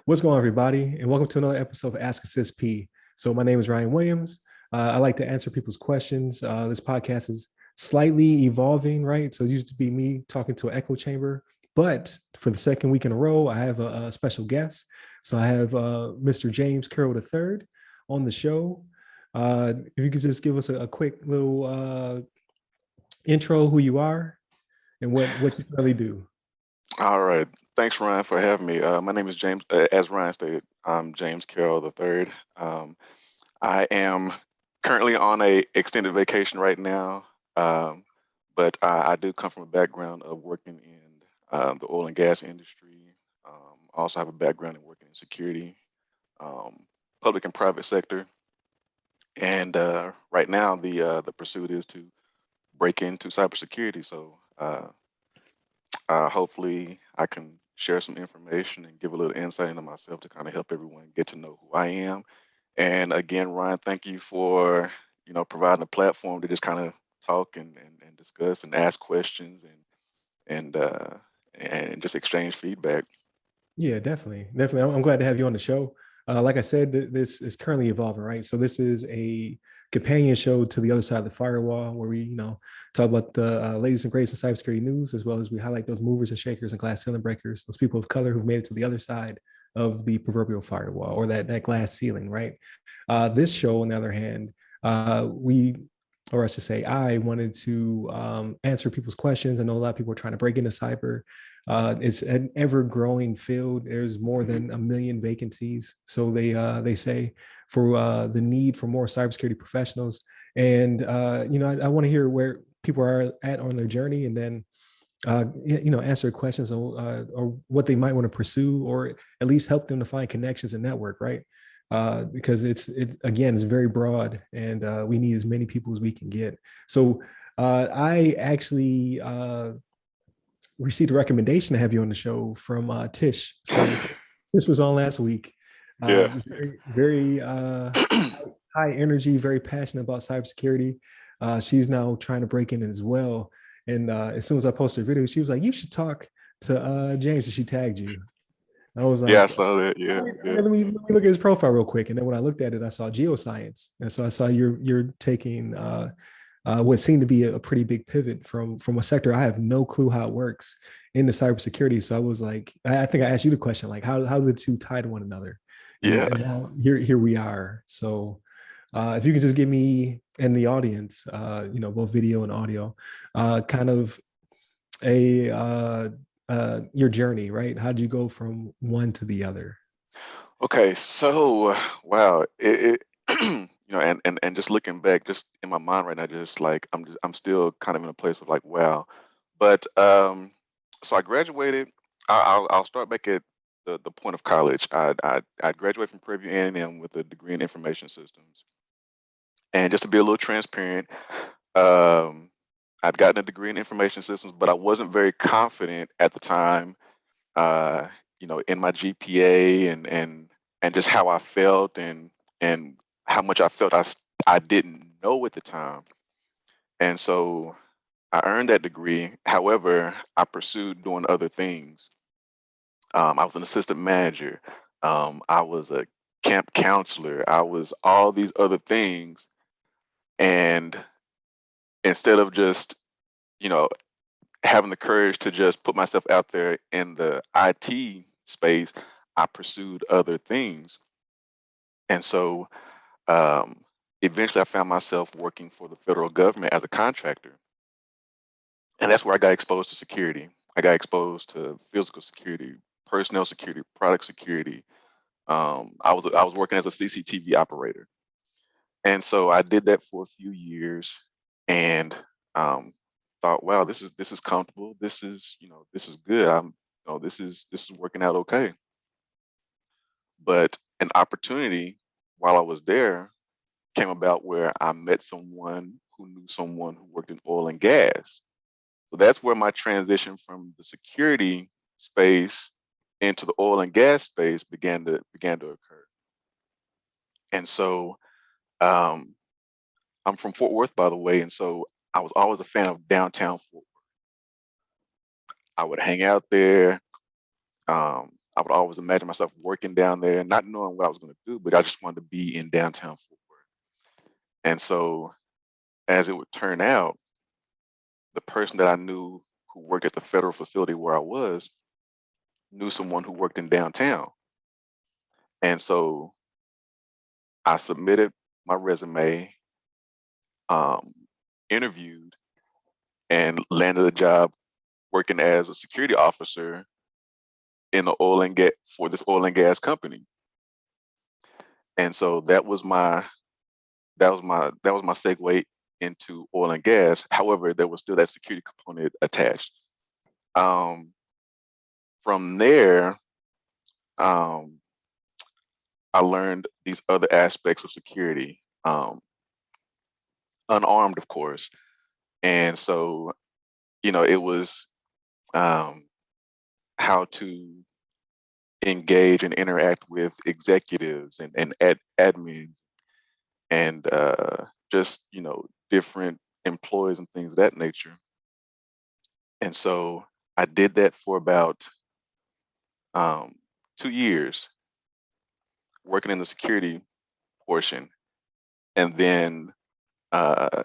What's going on, everybody? And welcome to another episode of Ask A CISSP. So my name is Ryan Williams. I like to answer people's questions. This podcast is slightly evolving, right? So it used to be me talking to an echo chamber, but for the second week in a row, I have a special guest. So I have Mr. James Carroll III on the show. If you could just give us a quick little intro, who you are and what you really do. All right. Thanks, Ryan, for having me. My name is James. As Ryan stated, I'm James Carroll III. I am currently on a extended vacation right now, um, but I do come from a background of working in the oil and gas industry. I also have a background in working in security, um, public and private sector. And right now, the pursuit is to break into cybersecurity. So hopefully, I can share some information and give a little insight into myself to kind of help everyone get to know who I am. And again, Ryan, thank you for providing a platform to just kind of talk and discuss and ask questions and uh, and just exchange feedback. Yeah, definitely. Definitely. I'm glad to have you on the show. Like I said, this is currently evolving, right? So this is a companion show to the other side of the firewall where we, talk about the latest and greatest in cybersecurity news, as well as we highlight those movers and shakers and glass ceiling breakers, those people of color who've made it to the other side of the proverbial firewall or that glass ceiling, right? This show, on the other hand, or I should say, I wanted to answer people's questions. I know a lot of people are trying to break into cyber. It's an ever-growing field. There's more than a million vacancies, so they say, for the need for more cybersecurity professionals. And I want to hear where people are at on their journey, and then answer questions or what they might want to pursue, or at least help them to find connections and network, right? Because it again is very broad, and we need as many people as we can get. So I actually received a recommendation to have you on the show from Tish. So this was on last week. Yeah. Very high energy, very passionate about cybersecurity. She's now trying to break in as well. And as soon as I posted a video, she was like, "You should talk to James." And she tagged you. I was Yeah, I like, saw that. "Oh, Yeah, okay, yeah. let me look at his profile real quick." And then when I looked at it, I saw geoscience, and so I saw you're taking what seemed to be a pretty big pivot from a sector I have no clue how it works into cybersecurity. So I was like, I think I asked you the question, like, how do the two tie to one another? And, Yeah. and now here we are. So if you could just give me and the audience, both video and audio, kind of a your journey, right? How'd you go from one to the other? Okay, so wow, and just looking back, just in my mind right now, just like I'm still kind of in a place of like wow, but so I graduated. I'll start back at the point of college. I graduated from Prairie View A&M with a degree in information systems, and just to be a little transparent, um, I'd gotten a degree in information systems, but I wasn't very confident at the time uh, in my GPA and just how I felt and how much I felt I didn't know at the time. And so I earned that degree. However, I pursued doing other things. I was an assistant manager. I was a camp counselor. I was all these other things. And instead of just, you know, having the courage to just put myself out there in the IT space, I pursued other things. And so um, eventually I found myself working for the federal government as a contractor. And that's where I got exposed to security. I got exposed to physical security, personnel security, product security. I was working as a CCTV operator. And so I did that for a few years and um, thought, wow, this is comfortable. This is good. This is working out okay. But an opportunity while I was there came about where I met someone who knew someone who worked in oil and gas. So that's where my transition from the security space into the oil and gas space began to occur. And so um, I'm from Fort Worth, by the way, and so I was always a fan of downtown Fort Worth. I would hang out there. I would always imagine myself working down there, not knowing what I was going to do, but I just wanted to be in downtown Fort Worth. And so, as it would turn out, the person that I knew who worked at the federal facility where I was knew someone who worked in downtown. And so I submitted my resume, um, interviewed, and landed a job working as a security officer in the oil and gas for this oil and gas company. And so that was my segue into oil and gas. However, there was still that security component attached. Um, from there, um, I learned these other aspects of security, unarmed, of course. And so, it was um, how to engage and interact with executives and admins and just different employees and things of that nature. And so I did that for about 2 years, working in the security portion, and then uh,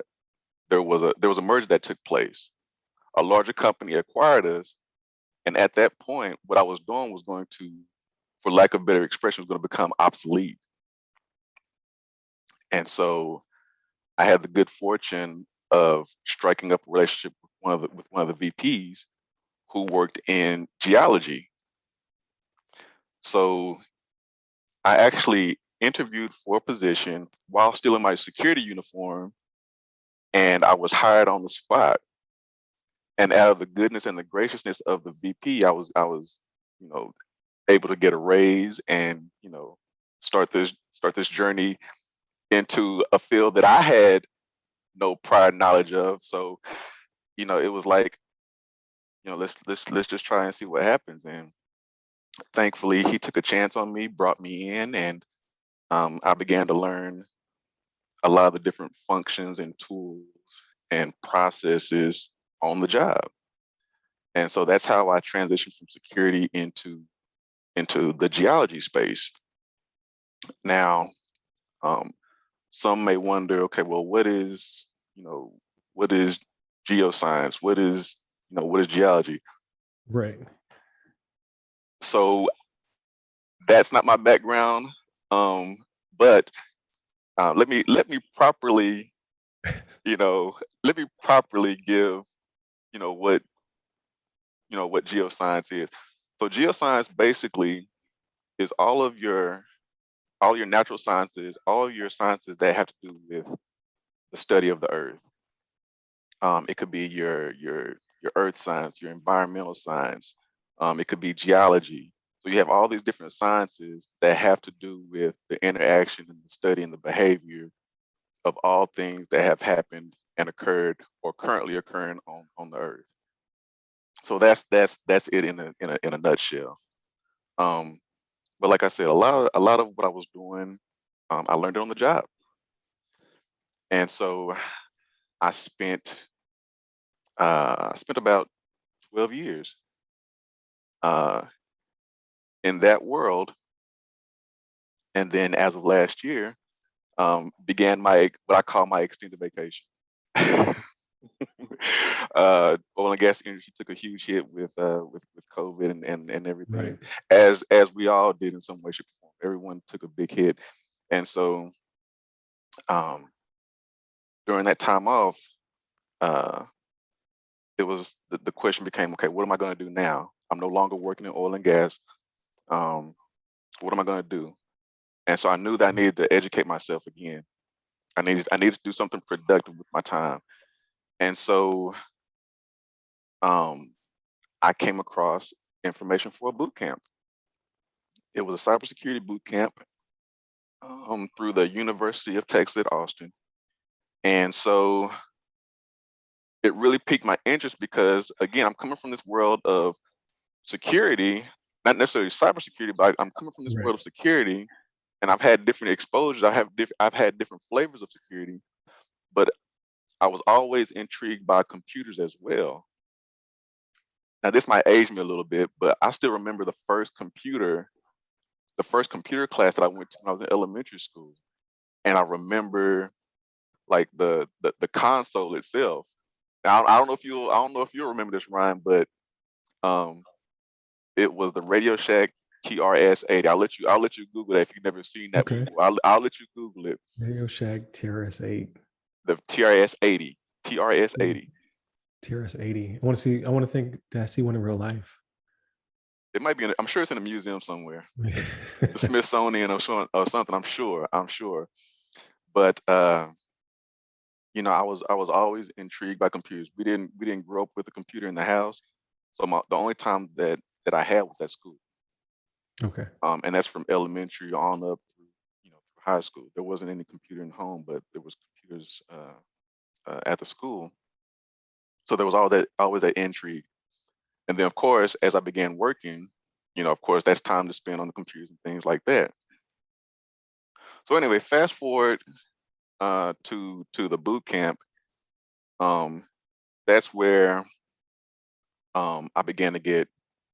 there was a merger that took place. A larger company acquired us, and at that point, what I was doing was going to, for lack of better expression, was going to become obsolete. And so I had the good fortune of striking up a relationship with one of the VPs who worked in geology. So I actually interviewed for a position while still in my security uniform, and I was hired on the spot. And out of the goodness and the graciousness of the VP, I was, you know, able to get a raise and start this journey into a field that I had no prior knowledge of. So it was like, let's just try and see what happens. And thankfully, he took a chance on me, brought me in, and I began to learn a lot of the different functions and tools and processes on the job. And so that's how I transitioned from security into the geology space. Now, um, some may wonder, okay, well, what is geoscience? What is geology? Right. So that's not my background, but let me properly, let me properly give you know what what geoscience is. So geoscience basically is all your natural sciences, all your sciences that have to do with the study of the earth. It could be your earth science, your environmental science. It could be geology. So you have all these different sciences that have to do with the interaction and the study and the behavior of all things that have happened and occurred or currently occurring on the earth. So that's it in a nutshell. Um, but like I said, a lot of what I was doing, I learned it on the job, and so I spent about 12 years uh, in that world, and then as of last year, began what I call my extended vacation. Oil and gas industry took a huge hit with COVID and everything, Right. as we all did in some way, shape, or form. Everyone took a big hit, and so um, during that time off, uh, the question became, okay, what am I going to do now? I'm no longer working in oil and gas. Um, what am I going to do? And so I knew that I needed to educate myself again. I needed to do something productive with my time. And so um, I came across information for a boot camp. It was a cybersecurity boot camp through the University of Texas at Austin. And so it really piqued my interest because, again, I'm coming from this world of security, not necessarily cybersecurity, but I'm coming from this Right. world of security, and I've had different exposures. I've had different flavors of security, but I was always intrigued by computers as well. Now this might age me a little bit, but I still remember the first computer class that I went to when I was in elementary school. And I remember like the console itself. Now, I don't know if you remember this, Ryan, but um, it was the Radio Shack TRS-80. I'll let you Google that if you've never seen that Okay. before. I'll let you Google it. Radio Shack TRS-8. The TRS-80, TRS-80. TRS-80. I want to see. I want to think that I see one in real life. It might be. I'm sure it's in a museum somewhere, the Smithsonian or something. I'm sure. But I was always intrigued by computers. We didn't grow up with a computer in the house, so the only time that I had was at school, Okay. and that's from elementary on up through through high school. There wasn't any computer in home, but there was computers at the school, so there was always that intrigue. And then of course, as I began working, of course, that's time to spend on the computers and things like that. So anyway, fast forward to the boot camp. Um, that's where I began to get,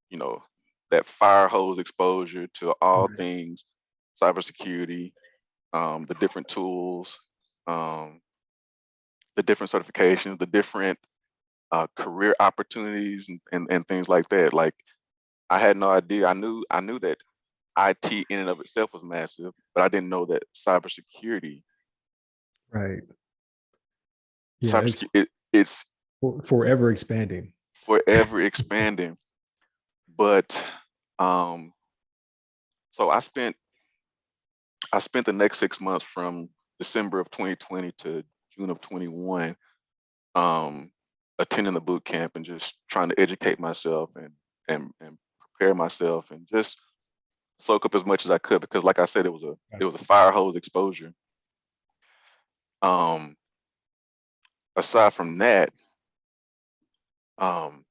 you know, that fire hose exposure to all Right. things cybersecurity, the different tools, um, the different certifications, the different career opportunities, and things like that. Like I had no idea. I knew that IT in and of itself was massive, but I didn't know that Right. Yeah. It's cybersecurity, it's forever expanding. forever expanding. But um, so I spent the next 6 months from December of 2020 to June of 21, um, attending the boot camp and just trying to educate myself and prepare myself and just soak up as much as I could because, like I said, it Gotcha. was a fire hose exposure. Um, Aside from that, um,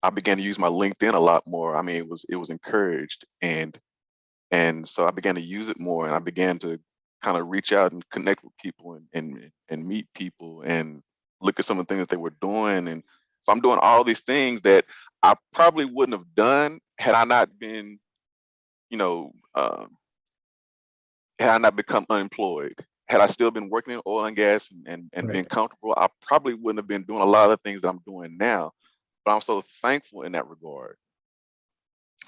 I began to use my LinkedIn a lot more. I mean, it was encouraged, and so I began to use it more, and I began to kind of reach out and connect with people and meet people and look at some of the things that they were doing. And so I'm doing all these things that I probably wouldn't have done had I not been, you know, had I not become unemployed. Had I still been working in oil and gas and Right. being comfortable, I probably wouldn't have been doing a lot of the things that I'm doing now. But I'm so thankful in that regard.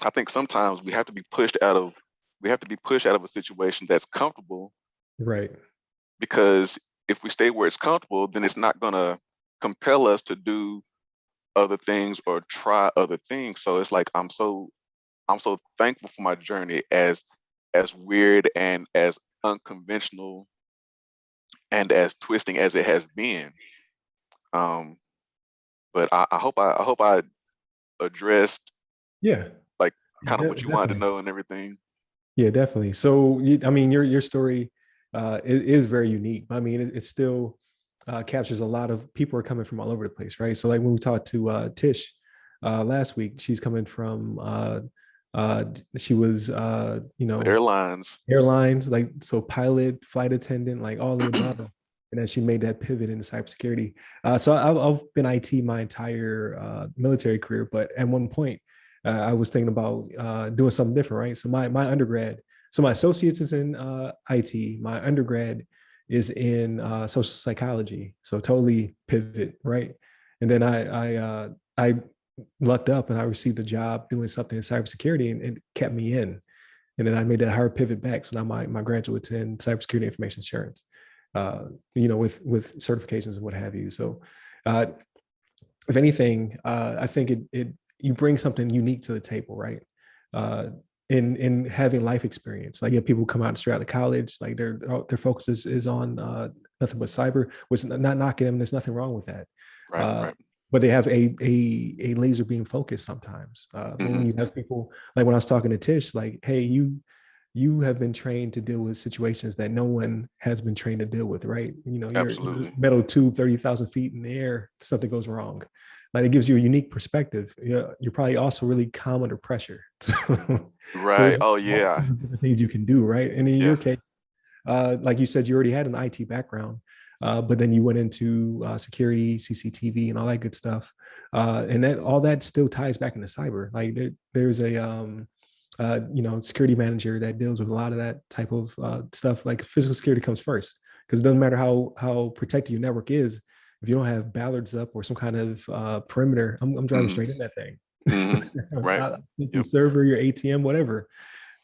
I think sometimes we have to be pushed out of a situation that's comfortable Right. because if we stay where it's comfortable, then it's not going to compel us to do other things or try other things. So it's like I'm so thankful for my journey as weird and as unconventional and as twisting as it has been. Um, but I hope I addressed Yeah. like kind of what you wanted to Definitely. know and everything. Yeah, definitely. So, I mean, your story is very unique. I mean, it still captures a lot of people are coming from all over the place, right? So, like when we talked to Tish last week, she's coming from uh, she was The airlines. airlines, like so pilot, flight attendant, like all the above. And then she made that pivot into cybersecurity. So I've been IT my entire military career, but at one point, I was thinking about doing something different, right? So my undergrad, so my associates is in IT, my undergrad is in social psychology, so totally pivot, right? And then I lucked up and I received a job doing something in cybersecurity, and it kept me in. And then I made that hard pivot back. So now my graduate's in cybersecurity information assurance, with certifications and what have you. So uh, if anything, I think it you bring something unique to the table, right? Uh, in having life experience, like you have people come out straight out of college, like their focus is on nothing but cyber, which is not knocking them. There's nothing wrong with that. Right, Uh, right. but they have a laser beam focus sometimes. But when Hmm. you have people like when I was talking to Tish, like, hey, you have been trained to deal with situations that no one has been trained to deal with, right? You're Absolutely. metal tube 30,000 feet in the air, something goes wrong. Like it gives you a unique perspective. You're probably also really calm under pressure. So Right. there's Oh all yeah. kinds of different things you can do, right? And in your Yeah. case, like you said, you already had an IT background. but then you went into security, CCTV, and all that good stuff, and that all that still ties back into cyber. Like there's a security manager that deals with a lot of that type of stuff. Like physical security comes first, because it doesn't matter how protected your network is. If you don't have ballards up or some kind of perimeter, I'm driving Hmm. straight in that thing. Hmm. Right. Your Yep. server, your ATM, whatever,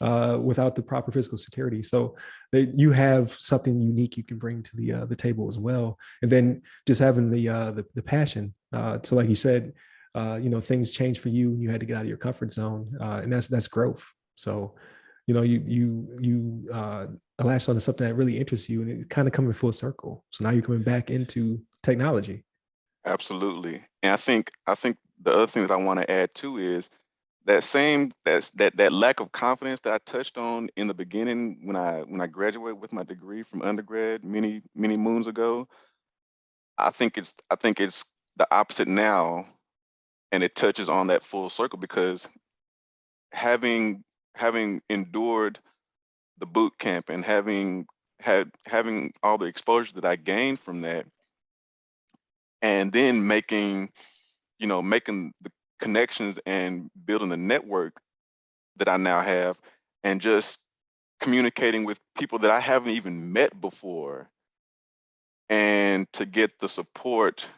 without the proper physical security. So you have something unique you can bring to the table as well. And then just having the passion. So like you said, things change for you and you had to get out of your comfort zone, and that's growth. So you latched onto something that really interests you, and it kind of coming full circle. So now you're coming back into technology. Absolutely. And I think the other thing that I want to add too is that lack of confidence that I touched on in the beginning when I graduated with my degree from undergrad many moons ago. I think it's the opposite now, and it touches on that full circle because having having endured the boot camp and having all the exposure that I gained from that, and then making the connections and building the network that I now have, and just communicating with people that I haven't even met before, and to get the support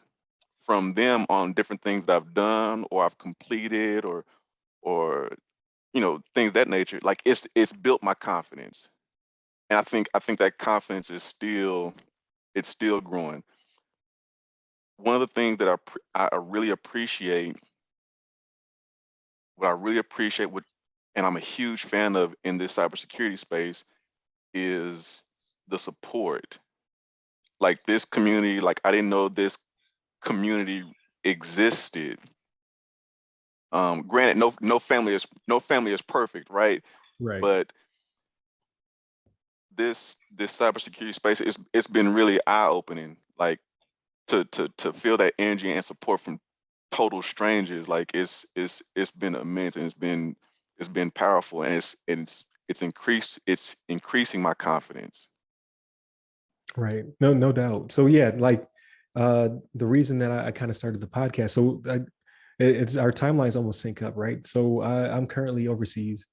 from them on different things that I've done or I've completed, or things that nature. Like it's built my confidence, and I think that confidence is still growing. One of the things that I really appreciate, what I really appreciate, what and I'm a huge fan of in this cybersecurity space, is the support. Like this community, like I didn't know this community existed. Granted, no family is perfect, right? Right. But this cybersecurity space, it's been really eye opening. Like to feel that energy and support from total strangers, like it's been immense, and it's been powerful, and it's increasing my confidence. Right. No doubt. So yeah, like the reason that I kind of started the podcast. So it's our timelines almost sync up, right? So I'm currently overseas.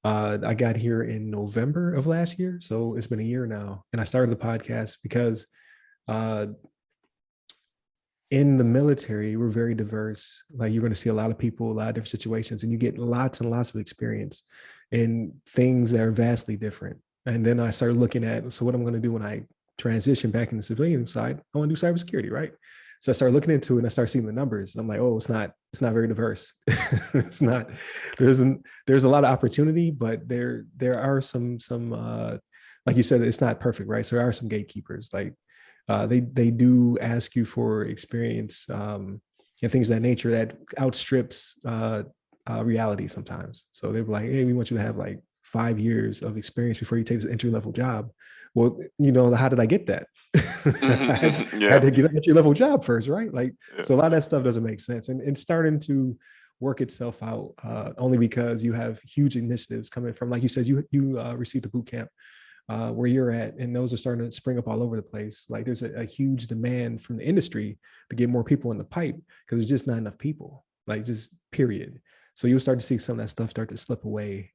I got here in November of last year, so it's been a year now, and I started the podcast because uh, in the military, we're very diverse. Like you're going to see a lot of people, a lot of different situations, and you get lots and lots of experience in things that are vastly different. And then I started looking at, so what I'm going to do when I transition back in the civilian side, I want to do cybersecurity, right? So I started looking into it and I started seeing the numbers. I'm like, oh, it's not very diverse. It's not, there's a lot of opportunity, but there are some like you said, it's not perfect, right? So there are some gatekeepers. Like they do ask you for experience and things of that nature that outstrips reality sometimes. So they're like, hey, we want you to have like 5 years of experience before you take this entry level job. Well, how did I get that? I had, Mhm. I had Yeah, to get an entry level job first, right? Like, yeah. so a lot of that stuff doesn't make sense, and starting to work itself out only because you have huge initiatives coming from, like you said, you received a boot camp where you're at, and those are starting to spring up all over the place. Like there's a huge demand from the industry to get more people in the pipe because there's just not enough people, like just period. So you'll start to see some of that stuff start to slip away.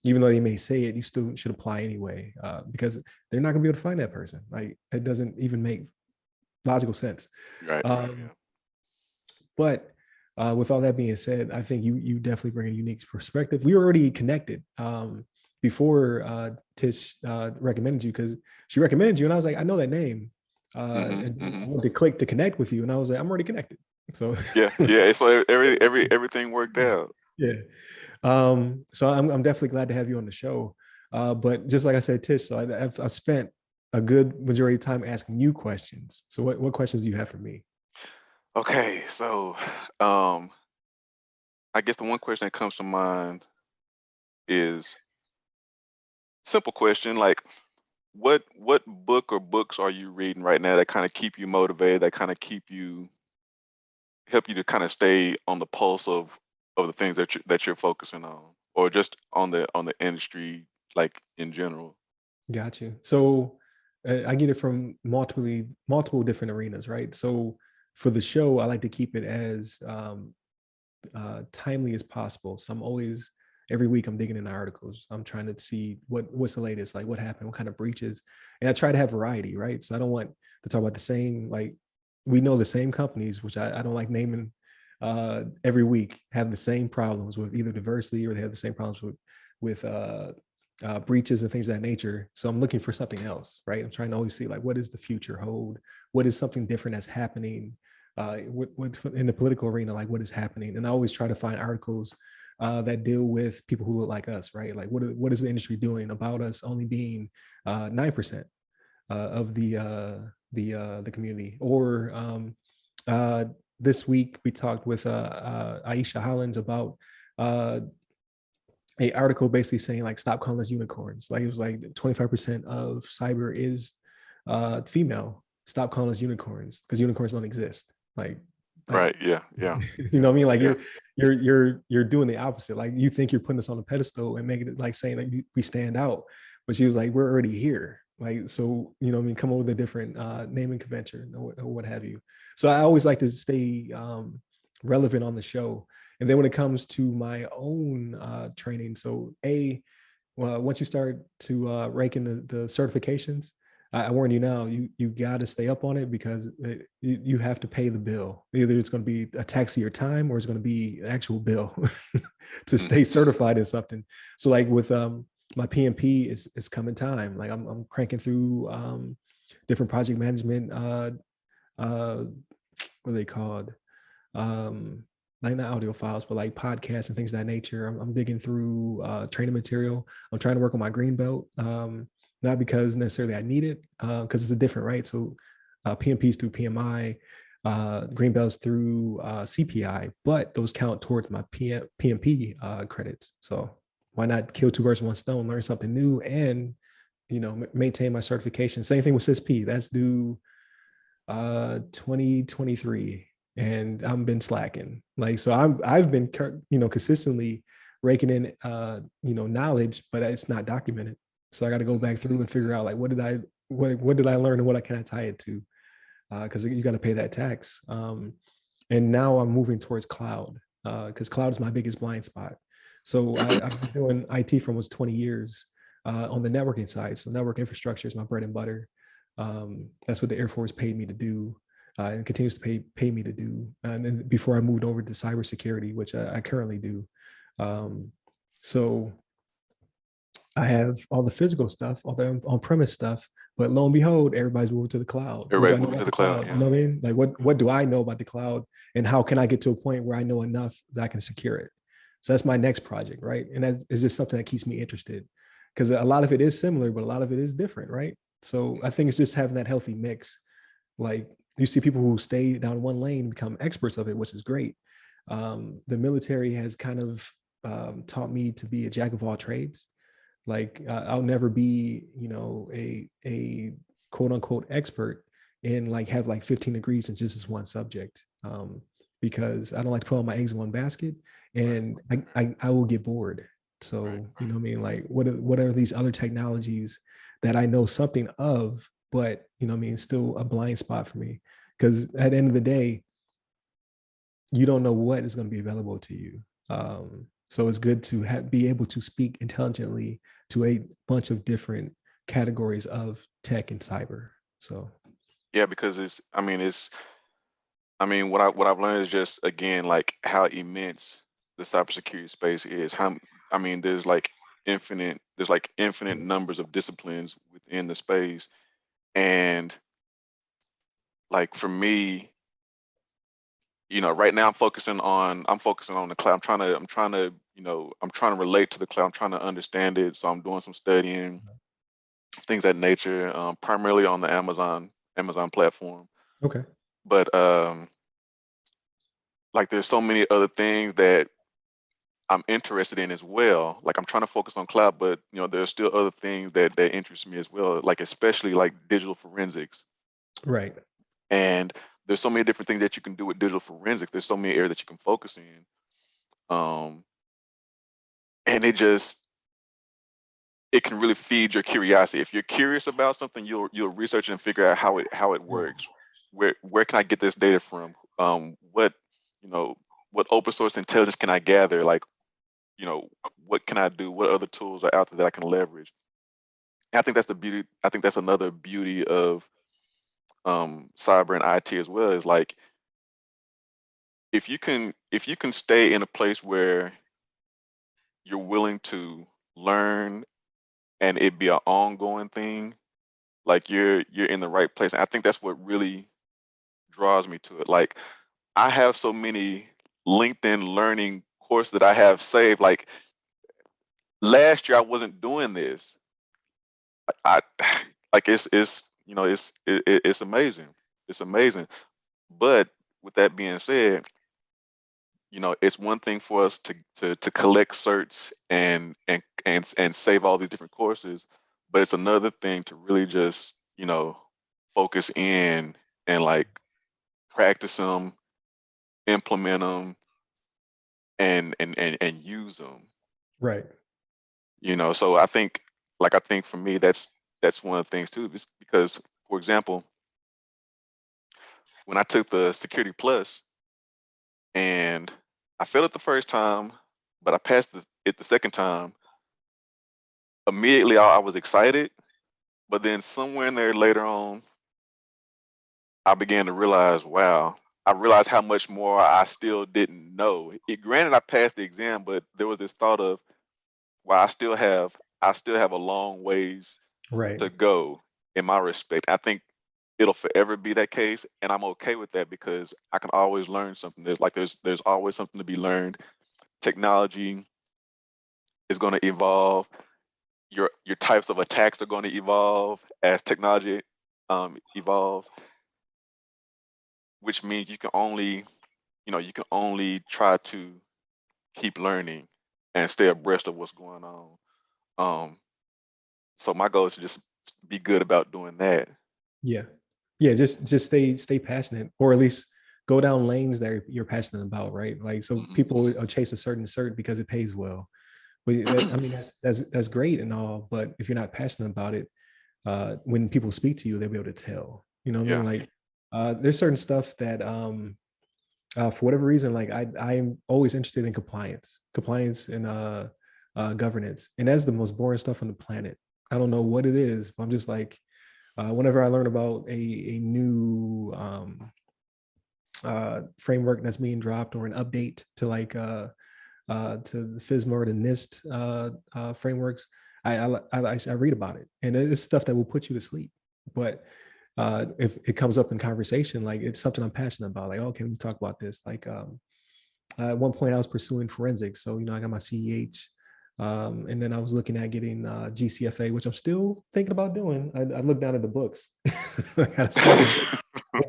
Even though they may say it, you still should apply anyway because they're not going to be able to find that person. Like it doesn't even make logical sense. Right. Um, but with all that being said, I think you definitely bring a unique perspective. We were already connected before Tish recommended you because she recommended you, and I was like, I know that name. Hmm. And I Hmm. wanted to click to connect with you, and I was like, I'm already connected. So Yeah, yeah. So everything worked out. yeah. So I'm definitely glad to have you on the show. But just like I said, Tish, so I've spent a good majority of time asking you questions. So what questions do you have for me? Okay, so um, I guess the one question that comes to mind is simple question, like what book or books are you reading right now that kind of keep you motivated, that kind of help you to kind of stay on the pulse of the things that you're focusing on, or just on the industry, like in general. Got you. So I get it from multiple different arenas, right? So for the show, I like to keep it as timely as possible. So I'm always every week I'm digging in articles. I'm trying to see what's the latest, like what happened, what kind of breaches, and I try to have variety, right? So I don't want to talk about the same, like we know the same companies, which I don't like naming every week, have the same problems with either diversity or they have the same problems with breaches and things of that nature. So I'm looking for something else, right? I'm trying to always see like what does the future hold? What is something different that's happening what in the political arena, like what is happening? And I always try to find articles that deal with people who look like us, right? Like what is the industry doing about us only being 9% of the community? Or this week we talked with Aisha Hollins about a article basically saying like stop calling us unicorns. Like it was like 25% of cyber is female. Stop calling us unicorns because unicorns don't exist. Like Right. Yeah. Yeah. you know what I mean? Like Yeah. you're doing the opposite. Like you think you're putting us on a pedestal and making it like saying that we stand out, but she was like, we're already here. Like so, you know what I mean? Come up with a different naming convention or what have you. So I always like to stay relevant on the show. And then when it comes to my own training, so once you start to rake in the certifications, I warn you now, you got to stay up on it because you have to pay the bill. Either it's going to be a tax of your time or it's going to be an actual bill to stay Mhm. certified in something. So like with my PMP, it's coming time. Like I'm cranking through different project management. What are they called? um like not audio files, but like podcasts and things of that nature. I'm digging through training material. I'm trying to work on my green belt, not because necessarily I need it, because it's a different, right? So PMPs through PMI, green belts through CPI, but those count towards my PMP credits. So why not kill two birds with one stone, learn something new, and maintain my certification. Same thing with CISSP. That's due 2023, and I've been slacking. Like so I've been consistently raking in knowledge, but it's not documented. So I got to go back through and figure out like what did I learn and what can I tie it to, because you got to pay that tax. And now I'm moving towards cloud, because cloud is my biggest blind spot. So I've been doing IT for almost 20 years on the networking side. So network infrastructure is my bread and butter. That's what the Air Force paid me to do, and continues to pay me to do. And then before I moved over to cybersecurity, which I currently do. So I have all the physical stuff, all the on-premise stuff, but lo and behold, everybody's moving to the cloud. What do I Everybody's know moving about to the the cloud. cloud? You know Yeah. what I mean? Like what do I know about the cloud, and how can I get to a point where I know enough that I can secure it? So that's my next project, right? And that is just something that keeps me interested, because a lot of it is similar, but a lot of it is different, right? So I think it's just having that healthy mix. Like you see people who stay down one lane become experts of it, which is great. The military has kind of taught me to be a jack of all trades. Like I'll never be a quote unquote expert and like have like 15 degrees in just this one subject, because I don't like to put all my eggs in one basket, Right. and I will get bored. Right. So you know what I mean, like what are these other technologies that I know something of, but you know what I mean, still a blind spot for me, because at the end of the day, you don't know what is going to be available to you. So it's good to be able to speak intelligently to a bunch of different categories of tech and cyber. So Yeah, because what I've learned is just again like how immense the cybersecurity space is. There's like infinite yes. numbers of disciplines within the space, and like for me, right now I'm focusing on the cloud. I'm trying to relate to the cloud. I'm trying to understand it. So I'm doing some studying, things that nature, primarily on the Amazon platform. Okay. But like there's so many other things that I'm interested in as well. Like I'm trying to focus on cloud, but there's still other things that interest me as well. Like especially like digital forensics. Right. And there's so many different things that you can do with digital forensics. There's so many areas that you can focus in. Um, and it just it can really feed your curiosity. If you're curious about something, you'll research and figure out how it Right. works. Where can I get this data from? What you know what open source intelligence can I gather? Like, what can I do? What other tools are out there that I can leverage? And I think that's the beauty. I think that's another beauty of cyber and IT as well. Is like, if you can stay in a place where you're willing to learn and it be an ongoing thing, like you're in the right place. And I think that's what really draws me to it. Like, I have so many LinkedIn learning courses that I have saved. Like, last year I wasn't doing this. I like, it's amazing. It's amazing. But with that being said, it's one thing for us to collect certs and save all these different courses, but it's another thing to really just focus in and like practice them, implement them, and use them. Right. So I think for me that's one of the things too, because, for example, when I took the Security Plus and I failed it the first time, but I passed it the second time. Immediately, I was excited, but then somewhere in there later on, I began to realize, wow, I realized how much more I still didn't know. Granted, I passed the exam, but there was this thought of, wow, I still have a long ways Right. to go in my respect. I think it'll forever be that case, and I'm okay with that because I can always learn something. There's always something to be learned. Technology is going to evolve. Your types of attacks are going to evolve as technology evolves, which means you can only try to keep learning and stay abreast of what's going on. Um, so my goal is to just be good about doing that. Yeah. Yeah. Just stay passionate, or at least go down lanes that you're passionate about, right? Like, so Mhm, people will chase a certain cert because it pays well. But I mean, that's great and all, but if you're not passionate about it, when people speak to you, they'll be able to tell. You know what I mean? yeah. Like, there's certain stuff that for whatever reason, like I'm always interested in compliance and governance, and that's the most boring stuff on the planet. I don't know what it is, but I'm just like, whenever I learn about a new framework that's being dropped, or an update to like to the FISMA or the NIST frameworks, I read about it, and it's stuff that will put you to sleep. But if it comes up in conversation, like it's something I'm passionate about, like, okay, let me talk about this. Like, at one point I was pursuing forensics, so I got my CEH, and then I was looking at getting GCFA, which I'm still thinking about doing. I looked down at the books. I got a stack of books.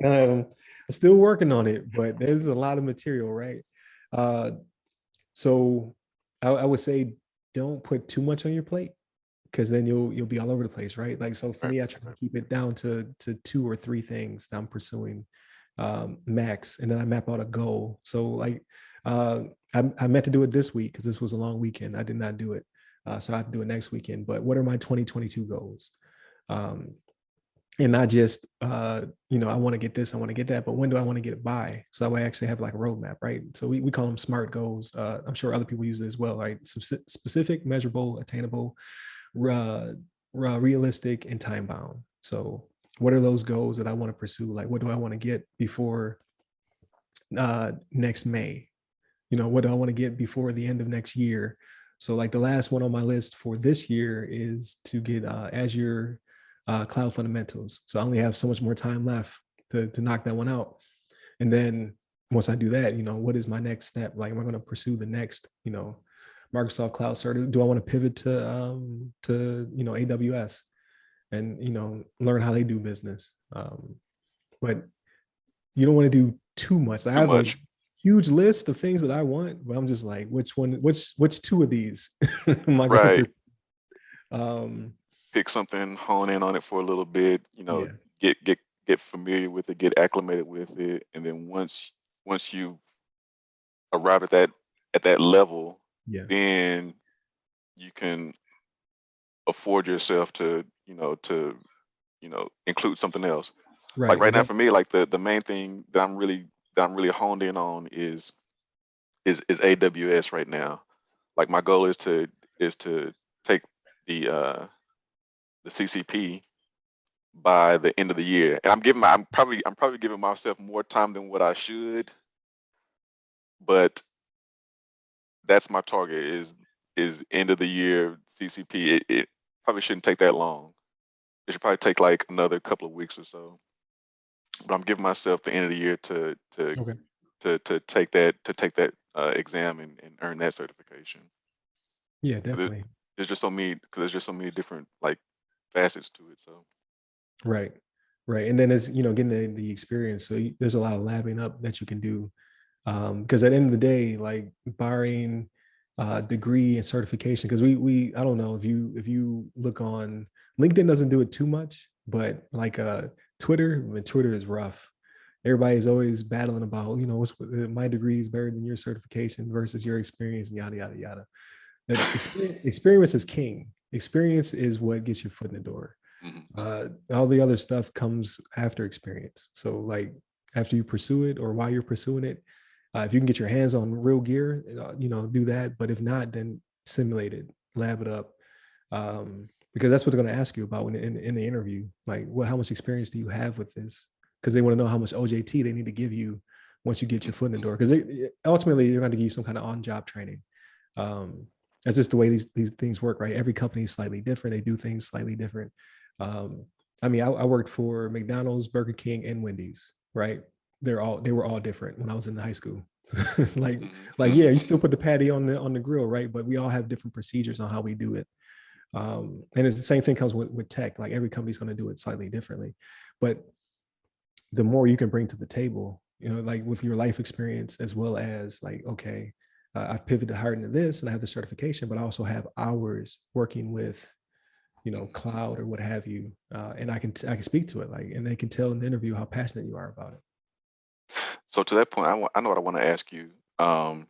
I'm still working on it, but there's a lot of material, right? Uh, so I would say, don't put too much on your plate, because then you'll be all over the place, right? Like, so for Right, me, I try to right. keep it down to two or three things that I'm pursuing, max, and then I map out a goal. So like, uh, I meant to do it this week because this was a long weekend. I did not do it, so I have to do it next weekend. But what are my 2022 goals? Um, and not just I want to get this, I want to get that, but when do I want to get it by? So I actually have like a roadmap, right? So we call them SMART goals. I'm sure other people use it as well, right? Specific, measurable, attainable, realistic, and time bound. So what are those goals that I want to pursue? Like, what do I want to get before next May? What do I want to get before the end of next year? So like the last one on my list for this year is to get Azure cloud fundamentals. So I only have so much more time left to knock that one out. And then once I do that, what is my next step? Like, am I going to pursue the next, Microsoft Cloud Cert? Do I want to pivot to AWS and learn how they do business? But you don't want to do too much. I Too have a much. huge list of things that I want, but I'm just like, which two of these am I going to Right. pursue? Um, Pick something, hone in on it for a little bit. yeah, Get familiar with it, get acclimated with it, and then once you arrive at that level, yeah, then you can afford yourself to, include something else. Like Right, right now for exactly. me, like the main thing that I'm really honed in on is AWS right now. Like my goal is to take the CCP by the end of the year. And I'm probably giving myself more time than what I should, but that's my target is end of the year CCP. It probably shouldn't take that long. It should probably take like another couple of weeks or so. But I'm giving myself the end of the year Okay. to take that exam and earn that certification. Yeah, 'Cause it, definitely. there's just so many different like facets to it. So Right. Right. And then as getting the experience. So there's a lot of labbing up that you can do. Because at the end of the day, like barring degree and certification, because we I don't know if you look on LinkedIn doesn't do it too much, but like Twitter, when Twitter is rough. Everybody's always battling about, what's my degree is better than your certification versus your experience and yada yada yada. That experience is king. Experience is what gets your foot in the door. mhm. All the other stuff comes after experience. So like after you pursue it or while you're pursuing it, if you can get your hands on real gear, do that. But if not, then simulate it, lab it up, because that's what they're going to ask you about in the interview. Like, well, how much experience do you have with this? Because they want to know how much OJT they need to give you once you get your foot in the door. Because ultimately they're going to give you some kind of on-job training. Um, that's just the way these things work, right? Every company is slightly different. They do things slightly different. Um, I mean, I worked for McDonald's, Burger King, and Wendy's, right? They were all different when I was in high school. like yeah, you still put the patty on the grill, right? But we all have different procedures on how we do it. And it's the same thing comes with tech. Like every company's going to do it slightly differently. But the more you can bring to the table, like with your life experience, as well as like, okay, I've pivoted hard into this and I have the certification, but I also have hours working with, cloud or what have you. And I can speak to it, like, and they can tell in the interview how passionate you are about it. So to that point, I know what I want to ask you. Um,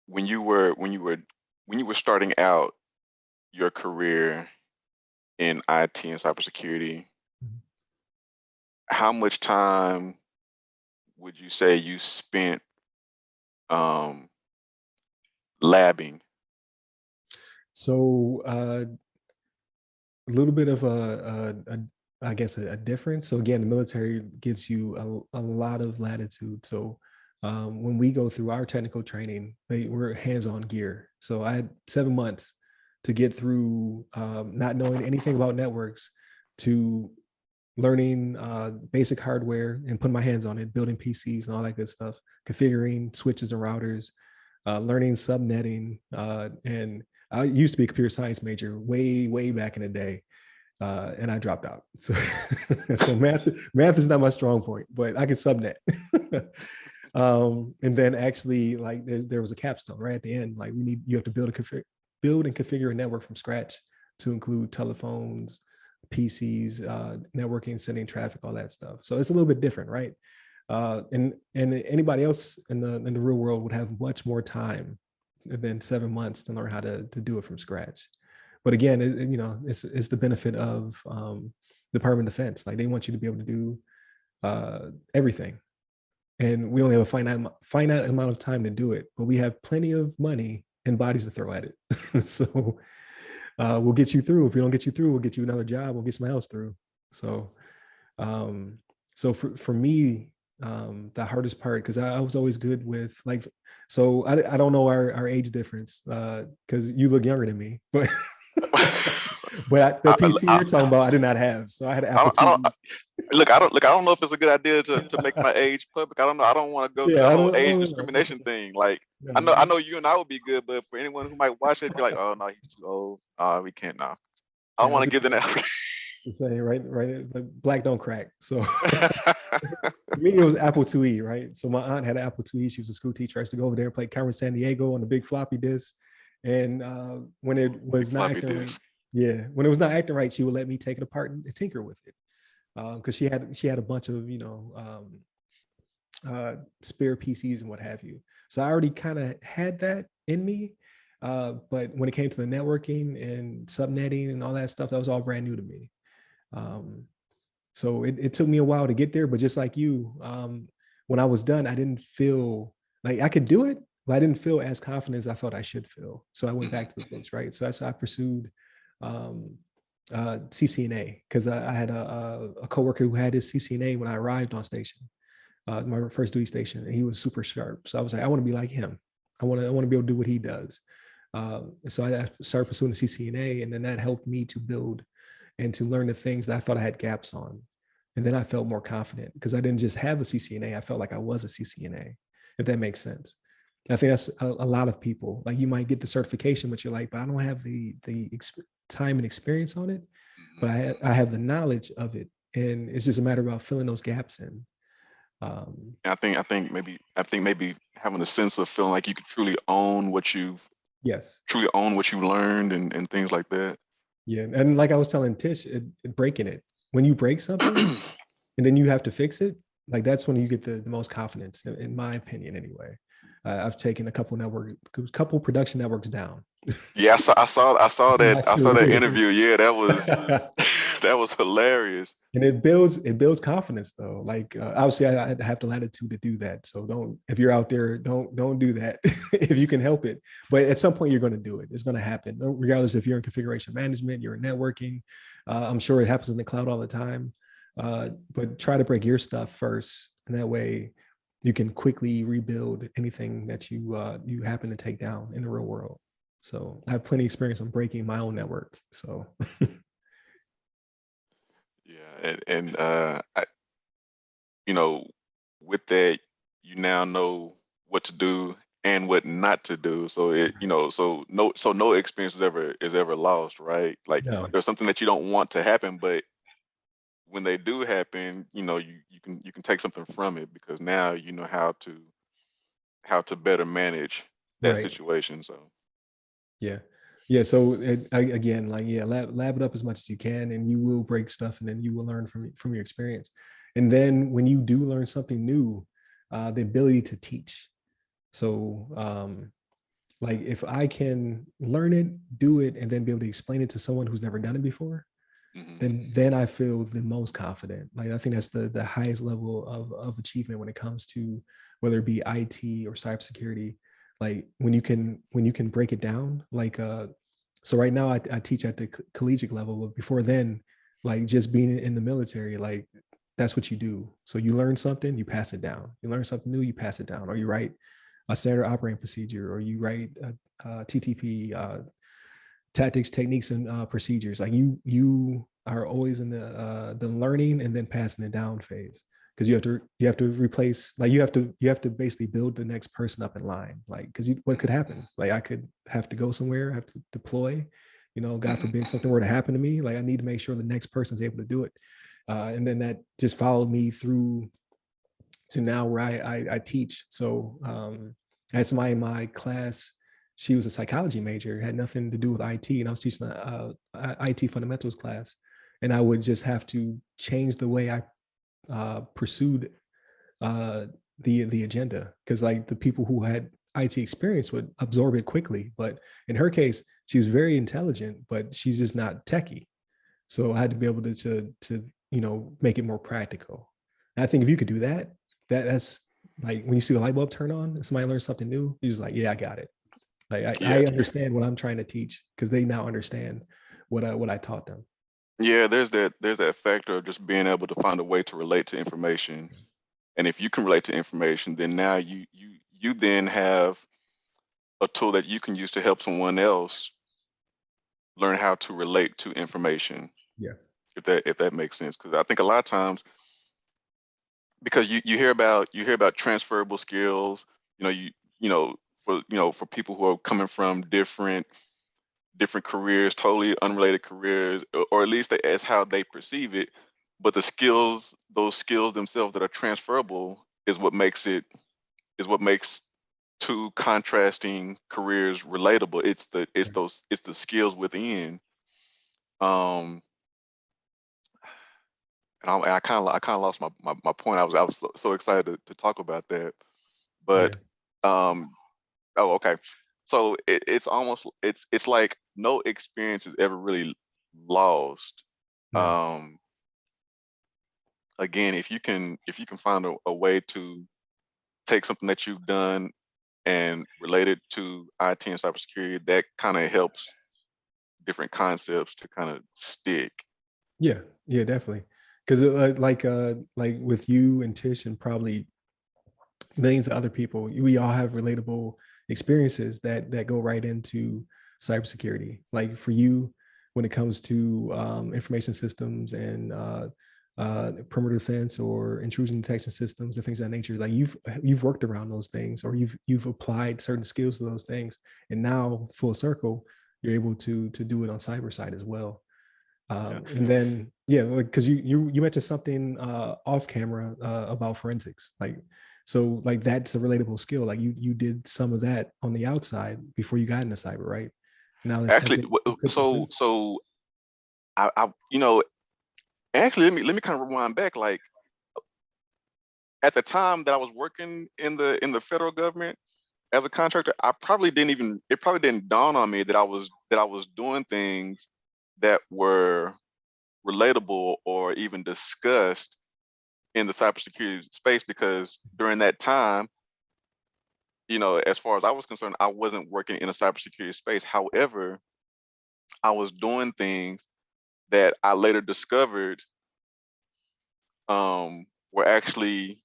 when you were when you were when you were starting out your career in IT and cybersecurity, Mhm. how much time would you say you spent um, labbing? So a little bit of I guess a difference. So again, the military gives you a lot of latitude. So when we go through our technical training, we're hands-on gear. So I had 7 months to get through not knowing anything about networks to learning basic hardware and putting my hands on it, building PCs and all that good stuff, configuring switches and routers, learning subnetting. And I used to be a computer science major way back in the day, and I dropped out. So, so math is not my strong point, but I can subnet. And then actually, like there was a capstone right at the end. Like you have to build and configure a network from scratch to include telephones, PCs, networking, sending traffic, all that stuff. So it's a little bit different, right? And anybody else in the real world would have much more time than 7 months to learn how to do it from scratch. But again, it's the benefit of Department of Defense. Like they want you to be able to do everything, and we only have a finite amount of time to do it, but we have plenty of money and bodies to throw at it. So we'll get you through. If we don't get you through, we'll get you another job. We'll get somebody else through. So, um, so for me, the hardest part, because I was always good with like, so I don't know our age difference because you look younger than me, but the I, PC I, you're talking about, I did not have. So I had an I Apple don't, I don't II. look. I don't know if it's a good idea to make my age public. I don't know. I don't want to go through Yeah, the I whole don't, I age don't know. discrimination thing. Like I No, know you and I would be good, but for anyone who might watch it, be like, oh no, he's too old. We can't now. I don't yeah, I'll want to just give them that. say right, like black don't crack. So for me, it was Apple IIe, right? So my aunt had an Apple IIe. She was a school teacher. I used to go over there and play Carmen San Diego on the big floppy disk. And when it Big was not floppy acting right, disk. yeah, when it was not acting right, she would let me take it apart and tinker with it. Because she had a bunch of spare PCs and what have you. So I already kind of had that in me. But when it came to the networking and subnetting and all that stuff, that was all brand new to me. Um, so it took me a while to get there, but just like you, when I was done, I didn't feel like I could do it, but I didn't feel as confident as I felt I should feel. So I went Mhm. back to the books, right? So that's why I pursued um, CCNA, because I had a coworker who had his CCNA when I arrived on station, my first duty station, and he was super sharp. So I was like, I want to be like him. I want to be able to do what he does. So I started pursuing the CCNA, and then that helped me to build and to learn the things that I thought I had gaps on. And then I felt more confident because I didn't just have a CCNA. I felt like I was a CCNA, if that makes sense. I think that's a lot of people. Like you might get the certification, but you're like, but I don't have the time and experience on it, but Mhm. I have the knowledge of it, and it's just a matter of filling those gaps in. And I think maybe having a sense of feeling like you could Yes, truly own what you learned and things like that. yeah, and like I was telling Tish, breaking it, when you break something and then you have to fix it, like that's when you get the most confidence, in my opinion, anyway. I've taken a couple production networks down. Yeah, Not I sure saw if that you- interview. Yeah, that was that was hilarious. and it builds confidence though. Like obviously, I have the latitude to do that. So don't, if you're out there, don't do that if you can help it. But at some point, you're going to do it. It's going to happen, regardless if you're in configuration management, you're in networking. I'm sure it happens in the cloud all the time. But try to break your stuff first, and that way you can quickly rebuild anything that you happen to take down in the real world. So I have plenty of experience on breaking my own network. So Yeah, you know, with that, you now know what to do and what not to do. So no experience is ever lost, right? Like no, there's something that you don't want to happen, but when they do happen, you can take something from it because now you know how to better manage that right. situation. So Yeah. Yeah. So again, like, yeah, lab it up as much as you can, and you will break stuff, and then you will learn from your experience. And then when you do learn something new, the ability to teach. So, like if I can learn it, do it, and then be able to explain it to someone who's never done it before, mhm. then I feel the most confident. Like I think that's the highest level of achievement when it comes to whether it be IT or cybersecurity. Like when you can break it down, like so right now I teach at the collegiate level, but before then, like just being in the military, like that's what you do. So you learn something, you pass it down. You learn something new, you pass it down, or you write a standard operating procedure, or you write a TTP, tactics, techniques, and procedures. Like you are always in the learning and then passing it down phase, because you have to replace, like you have to basically build the next person up in line. Like because what could happen? Like I could have to go somewhere, have to deploy. God Mhm. forbid something were to happen to me. Like I need to make sure the next person's able to do it. And then that just followed me through to now where I teach. So I had somebody in my class. She was a psychology major, had nothing to do with IT, and I was teaching a IT fundamentals class, and I would just have to change the way I pursued uh, the agenda, because like the people who had IT experience would absorb it quickly, but in her case, she was very intelligent, but she's just not techie. So I had to be able to make it more practical. And I think if you could do that, that's like when you see the light bulb turn on and somebody learns something new, you're just like, yeah, I got it. Like Yeah, I understand what I'm trying to teach, because they now understand what I taught them. yeah. There's that factor of just being able to find a way to relate to information, and if you can relate to information, then now you then have a tool that you can use to help someone else learn how to relate to information. Yeah. If that makes sense, because I think a lot of times because you hear about transferable skills, you know you you know for people who are coming from different careers, totally unrelated careers, or at least as how they perceive it. But those skills themselves that are transferable is what makes two contrasting careers relatable. It's the skills within. Um, and I kind of lost my point. I was so excited to talk about that, Yeah. but um, oh, okay. So it's almost it's like no experience is ever really lost. No. Um, Again, if you can find a way to take something that you've done and relate it to IT and cybersecurity, that kind of helps different concepts to kind of stick. Yeah, yeah, definitely. Because like with you and Tish and probably millions of other people, we all have relatable experiences that go right into cybersecurity. Like for you, when it comes to information systems and perimeter defense or intrusion detection systems and things of that nature, like you've worked around those things, or you've applied certain skills to those things, and now full circle, you're able to do it on cyber side as well. Yeah. And then yeah, like because you mentioned something off camera about forensics, like so like that's a relatable skill. Like you did some of that on the outside before you got into cyber, right? Now that's Actually, something you could so pursue. so I actually let me kind of rewind back. Like at the time that I was working in the federal government as a contractor, I probably didn't even it probably didn't dawn on me that I was doing things that were relatable or even discussed in the cybersecurity space, because during that time, as far as I was concerned, I wasn't working in a cybersecurity space. However, I was doing things that I later discovered were actually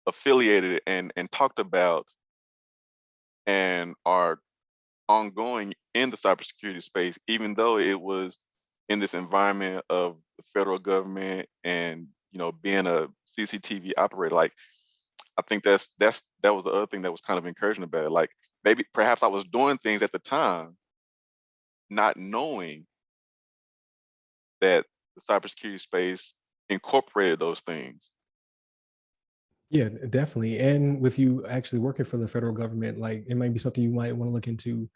affiliated and talked about and are ongoing in the cybersecurity space, even though it was in this environment of the federal government and being a CCTV operator. Like I think that was the other thing that was kind of encouraging about it. Like maybe perhaps I was doing things at the time, not knowing that the cybersecurity space incorporated those things. Yeah, definitely. And with you actually working for the federal government, like it might be something you might want to look into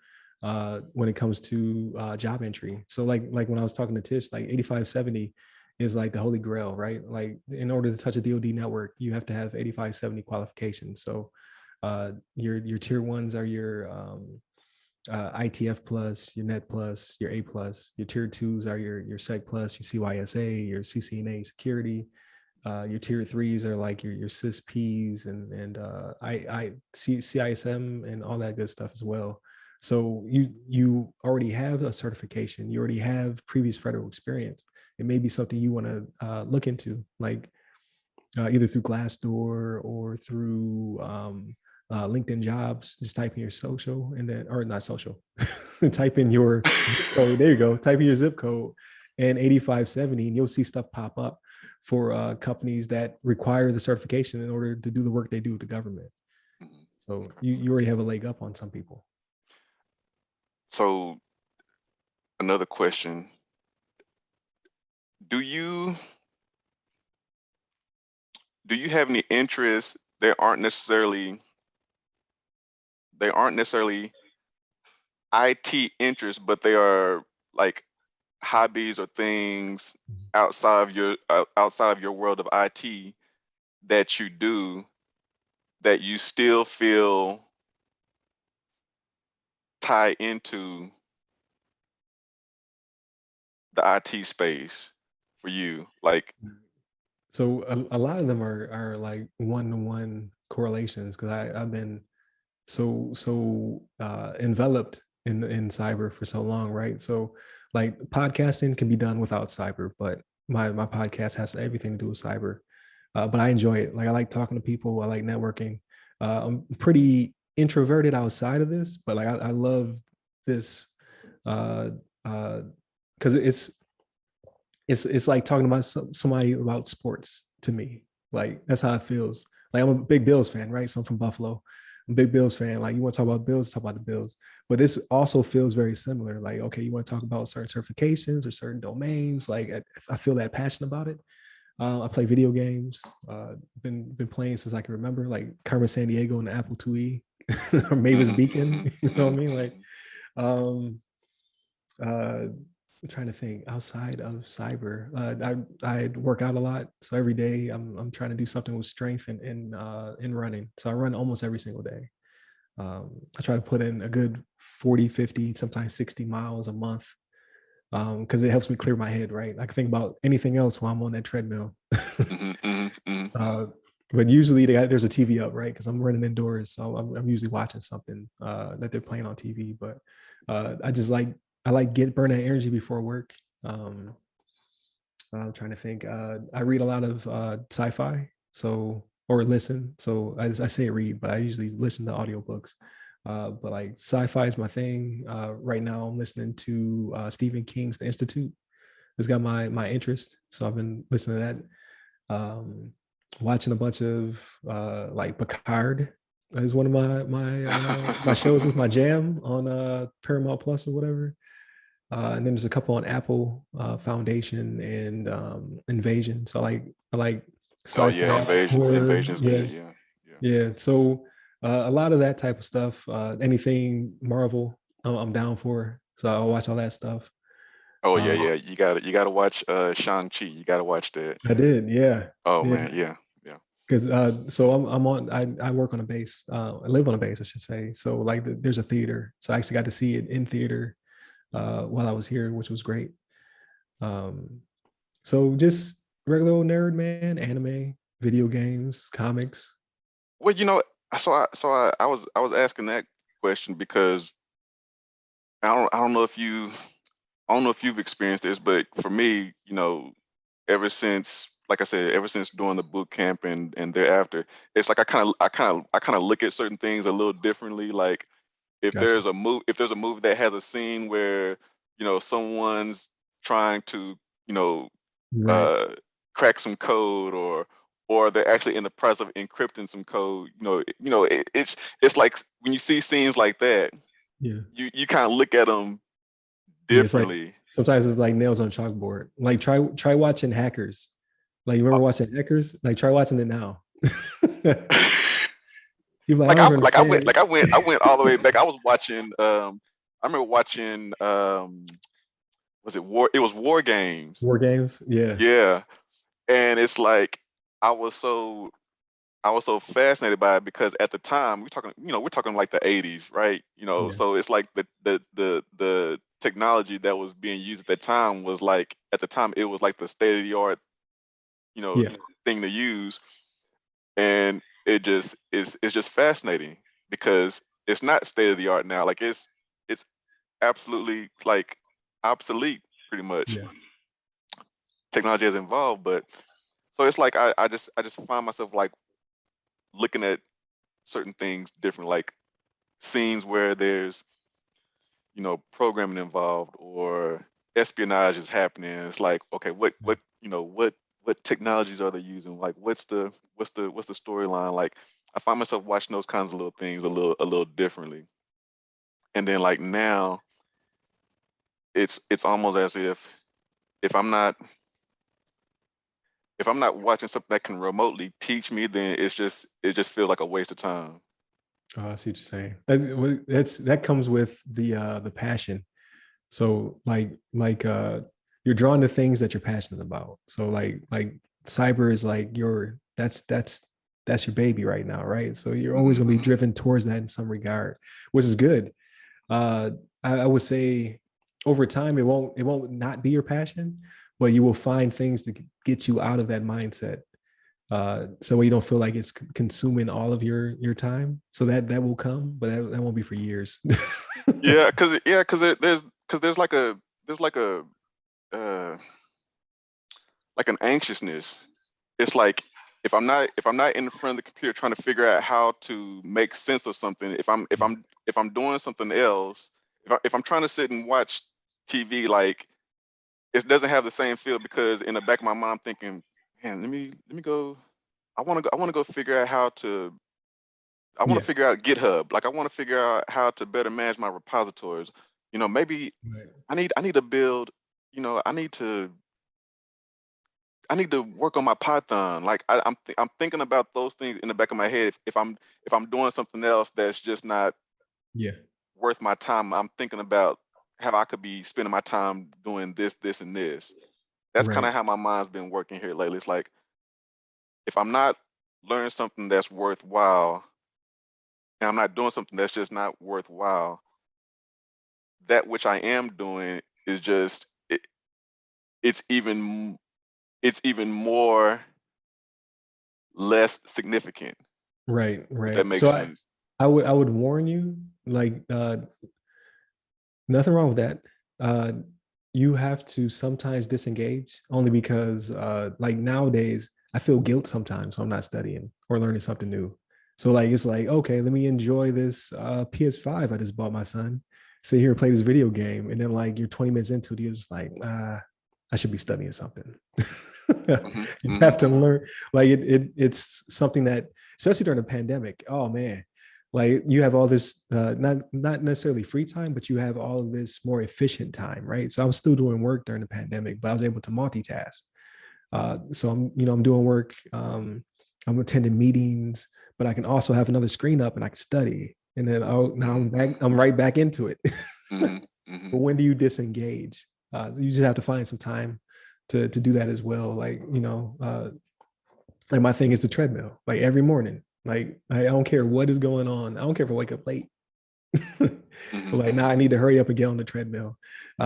when it comes to job entry. So like when I was talking to Tish, like 8570 is like the holy grail, right? Like in order to touch a DoD network, you have to have 8570 qualifications. So your tier ones are your ITF plus, your net plus, your A plus. Your tier twos are your Sec plus, your CYSA, your CCNA security. Your tier threes are like your CISSPs and CISM and all that good stuff as well. So you already have a certification. You already have previous federal experience. It may be something you want to look into, like either through Glassdoor or through LinkedIn Jobs. Just type in your social and then, or not social, type in your zip code. There you go. Type in your zip code and 8570, and you'll see stuff pop up for companies that require the certification in order to do the work they do with the government. Mhm. So you already have a leg up on some people. So another question: Do you do you have any interests that aren't necessarily IT interests, but they are like hobbies or things outside of your world of IT that you do that you still feel tie into the IT space for you? Like, So a lot of them are like one-to-one correlations because I've been so enveloped in cyber for so long, right? So like podcasting can be done without cyber, but my podcast has everything to do with cyber. But I enjoy it. Like I like talking to people. I like networking. I'm pretty introverted outside of this, but like I love this uh because it's like talking about somebody about sports to me. Like that's how it feels. Like I'm a big Bills fan, right? So I'm from Buffalo. I'm a big Bills fan. Like you want to talk about Bills, talk about the Bills. But this also feels very similar. Like, okay, you want to talk about certain certifications or certain domains. Like I feel that passion about it. I play video games. Been playing since I can remember, like Carmen San Diego and the Apple IIe or Mavis mhm, Beacon. You know what I mhm, mean? Like mhm. um, I'm trying to think outside of cyber. I work out a lot, so every day I'm trying to do something with strength and in running. So I run almost every single day. I try to put in a good 40, 50, sometimes 60 miles a month, because it helps me clear my head, right? I can think about anything else while I'm on that treadmill. uh, but usually there's a TV up, right? Because I'm running indoors, so I'm usually watching something that they're playing on TV. But I like get burn that energy before work. I'm trying to think. I read a lot of sci-fi, so or listen. So I say read, but I usually listen to audiobooks. But like sci-fi is my thing. Right now, I'm listening to Stephen King's The Institute. It's got my interest, so I've been listening to that. Watching a bunch of like Picard is one of my shows. Is my jam on Paramount Plus or whatever. And then there's a couple on Apple Foundation and Invasion. So I like Oh yeah, sci-fi horror. Invasion's Yeah, good. Yeah, yeah. yeah. So a lot of that type of stuff. Anything Marvel, I'm down for. So I'll watch all that stuff. Oh yeah, Um, yeah. You gotta watch Shang-Chi. You gotta watch that. I did, yeah, Oh yeah. man, yeah, yeah. Because so I'm on. I work on a base. I live on a base, I should say. So like there's a theater. So I actually got to see it in theater while I was here, which was great. Um, So just regular old nerd, man. Anime, video games, comics. Well, I was asking that question because I don't know if you've experienced this, but for me, ever since, like I said, ever since doing the boot camp and thereafter, it's like I kind of look at certain things a little differently. Like Gotcha. if there's a movie that has a scene where someone's trying to you know Right. uh crack some code, or they're actually in the process of encrypting some code, it's like when you see scenes like that, Yeah. you kind of look at them Yeah. It's like differently. sometimes it's like nails on chalkboard. Like try watching Hackers. Like you remember watching Hackers? Like try watching it now. You're like, I like don't I even like I went understand. like I went all the way back. I was watching I remember watching was it war it was War Games. War games. Yeah. Yeah. And it's like I was so I was so fascinated by it because at the time we're talking like the 80s, right? Yeah. So it's like the technology that was being used at that time was like at the time it was like the state of the art, you know, Yeah. thing to use. And it's just fascinating because it's not state of the art now. Like it's absolutely like obsolete pretty much. Yeah. Technology has evolved, but so it's like I just find myself like looking at certain things different, like scenes where there's programming involved or espionage is happening. It's like, okay, what technologies are they using? Like, what's the storyline? Like, I find myself watching those kinds of little things a little differently. And then like now, it's almost as if I'm not if I'm not watching something that can remotely teach me, then it just feels like a waste of time. Oh, I see what you're saying. That comes with the passion. So you're drawn to things that you're passionate about. So like cyber is like your that's your baby right now, right? So you're always Hmm. gonna be driven towards that in some regard, which is good. Uh I would say over time it won't not be your passion, but you will find things to get you out of that mindset. So you don't feel like it's consuming all of your time. So that will come, but that won't be for years. Because there's uh like an anxiousness. It's like if I'm not in front of the computer trying to figure out how to make sense of something, if I'm doing something else, if I'm trying to sit and watch TV, like it doesn't have the same feel because in the back of my mind I'm thinking, man, let me go. I want to go figure out how to. I want Yeah. to figure out GitHub. Like I want to figure out how to better manage my repositories. Maybe Right. I need to build. You know, I need to work on my Python. Like I'm thinking about those things in the back of my head. If I'm doing something else that's just not Yeah. worth my time, I'm thinking about how I could be spending my time doing this, this, and this. That's kind Right. of how my mind's been working here lately. It's like if I'm not learning something that's worthwhile, and I'm not doing something that's just not worthwhile, that which I am doing is just it's even it's even more less significant, Right, if that right. makes So sense. I would warn you, like nothing wrong with that. Uh, you have to sometimes disengage only because, like nowadays, I feel guilt sometimes when I'm not studying or learning something new. So like it's like, okay, let me enjoy this PS5 I just bought my son. Sit here and play this video game, and then like you're 20 minutes into it, you're just like, I should be studying something. Hmm. You Hmm. have to learn, like it's something that, especially during the pandemic. Oh man, like you have all this not necessarily free time, but you have all of this more efficient time, right? So I was still doing work during the pandemic, but I was able to multitask. So I'm doing work, I'm attending meetings, but I can also have another screen up and I can study, and then now Hmm. I'm right back into it. Hmm. But Hmm. when do you disengage? You just have to find some time to do that as well. Like my thing is the treadmill. Like every morning, like I don't care what is going on. I don't care if I wake up late. But Hmm. like now I need to hurry up and get on the treadmill,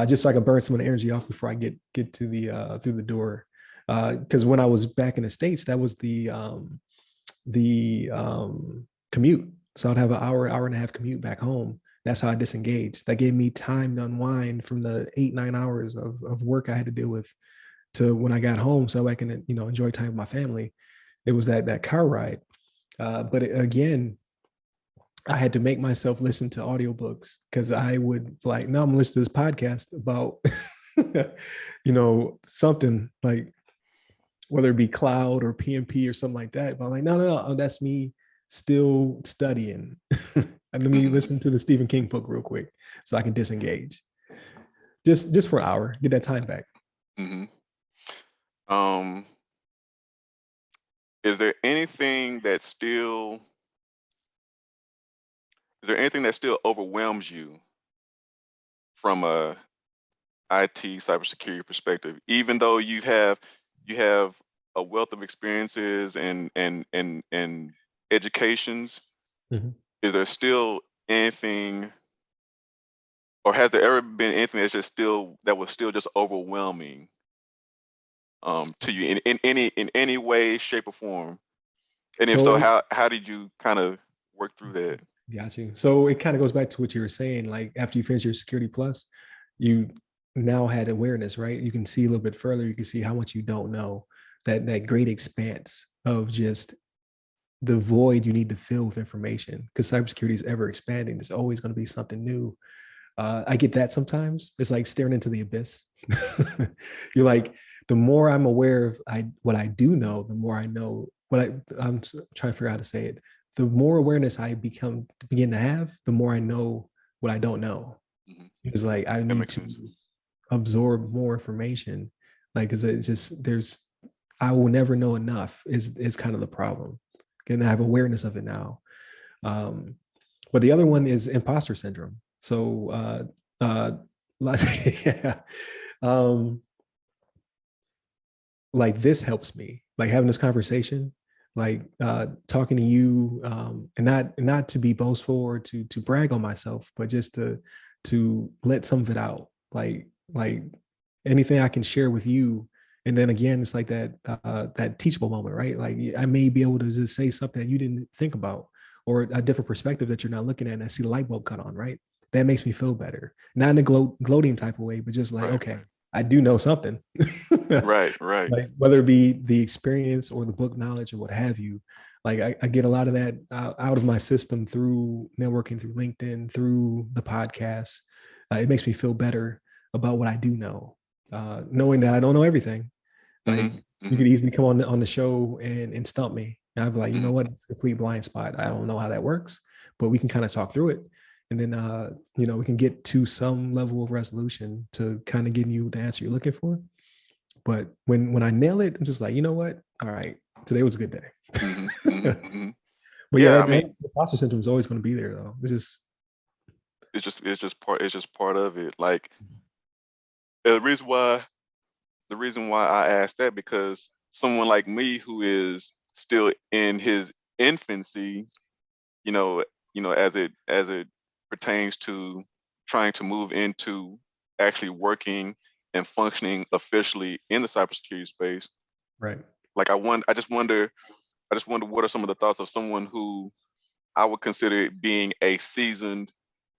just so I can burn some of the energy off before I get to the through the door. Because when I was back in the States, that was the commute. So I'd have an hour and a half commute back home. That's how I disengaged. That gave me time to unwind from the 8, 9 hours of work I had to deal with to when I got home, so I can enjoy time with my family. It was that car ride. But again, I had to make myself listen to audiobooks because I would like, now I'm listening to this podcast about something like whether it be cloud or PMP or something like that. But I'm like, no, that's me still studying. And let me Hmm. listen to the Stephen King book real quick so I can disengage. Just for an hour, get that time back. Hmm. Um, is there anything that still is there anything that still overwhelms you from a IT cybersecurity perspective, even though you have a wealth of experiences and educations? Mhm. Is there still anything, or has there ever been anything that was still just overwhelming to you in any way, shape, or form? And if so, So how did you kind of work through that? got you. So it kind of goes back to what you were saying. Like after you finish your security plus, you now had awareness, right? You can see a little bit further. You can see how much you don't know. That great expanse of just the void you need to fill with information. Because cybersecurity is ever expanding. There's always going to be something new. I get that sometimes. It's like staring into the abyss. You're like, the more I'm aware of what I do know, the more I know I'm trying to figure out how to say it. The more awareness I begin to have, the more I know what I don't know. Hmm. It's like I That need makes to sense. absorb more information. Like, because it's just I will never know enough is kind of the problem. And I have awareness of it now. Um, but the other one is imposter syndrome. So like, yeah, um, like this helps me, like having this conversation, like talking to you, and not to be boastful or to brag on myself, but just to let some of it out, like anything I can share with you. And then again, it's like that teachable moment, right? Like I may be able to just say something that you didn't think about, or a different perspective that you're not looking at, and I see the light bulb cut on, right? That makes me feel better, not in a gloating type of way, but just like, Right. okay, I do know something. Right. Right. Like whether it be the experience or the book knowledge or what have you. Like I get a lot of that out of my system through networking, through LinkedIn, through the podcast. It makes me feel better about what I do know, knowing that I don't know everything. Hmm. Like you Hmm. could easily come on the show and stump me, and I'd be like, you know Hmm. what, it's a complete blind spot. I don't know how that works, but we can kind of talk through it, and then we can get to some level of resolution to kind of getting you the answer you're looking for. But when I nail it, I'm just like, you know what? All right, today was a good day. Hmm. Hmm. Hmm. But yeah, Yeah, I that mean, imposter syndrome is always going to be there, though. It's just it's just part of it. Like the reason why the reason why I asked that, because someone like me who is still in his infancy, you know, as it pertains to trying to move into actually working and functioning officially in the cybersecurity space. Right. Like I just wonder what are some of the thoughts of someone who I would consider being a seasoned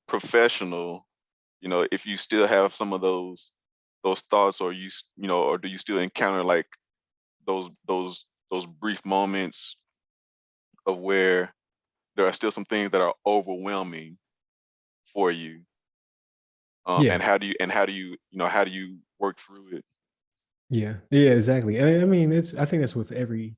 professional, if you still have some of those thoughts, or or do you still encounter like those brief moments of where there are still some things that are overwhelming for you, Yeah. and how do you work through it? Yeah. Yeah. Exactly. I mean, I think that's with every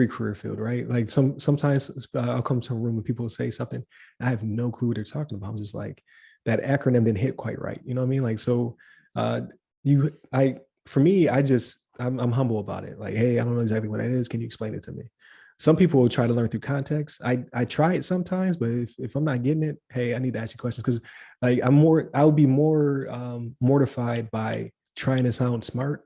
career field, right? Like sometimes I'll come to a room and people say something, I have no clue what they're talking about. I'm just like, that acronym didn't hit quite right. You know what I mean? Like, so uh you I for me, I'm humble about it. Like, hey, I don't know exactly what that is. Can you explain it to me? Some people will try to learn through context. I try it sometimes, but if I'm not getting it, hey, I need to ask you questions, because like I would be more mortified by trying to sound smart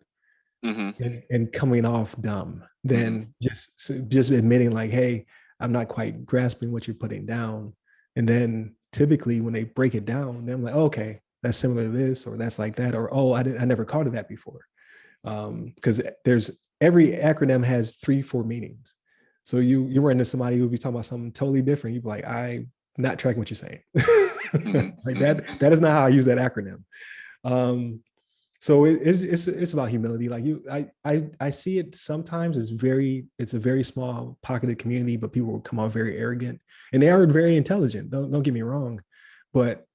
Hmm. and coming off dumb Hmm. than just admitting like, hey, I'm not quite grasping what you're putting down. And then typically when they break it down, then I'm like, oh, okay, that's similar to this, or that's like that, or oh, I never caught it that before. Because there's every acronym has 3-4 meanings. So you run into somebody who will be talking about something totally different. You'd be like, I'm not tracking what you're saying. Hmm. Like Hmm. that is not how I use that acronym. Um, so it's about humility. Like I see it sometimes as it's a very small pocketed community, but people will come out very arrogant, and they are very intelligent. Don't get me wrong, but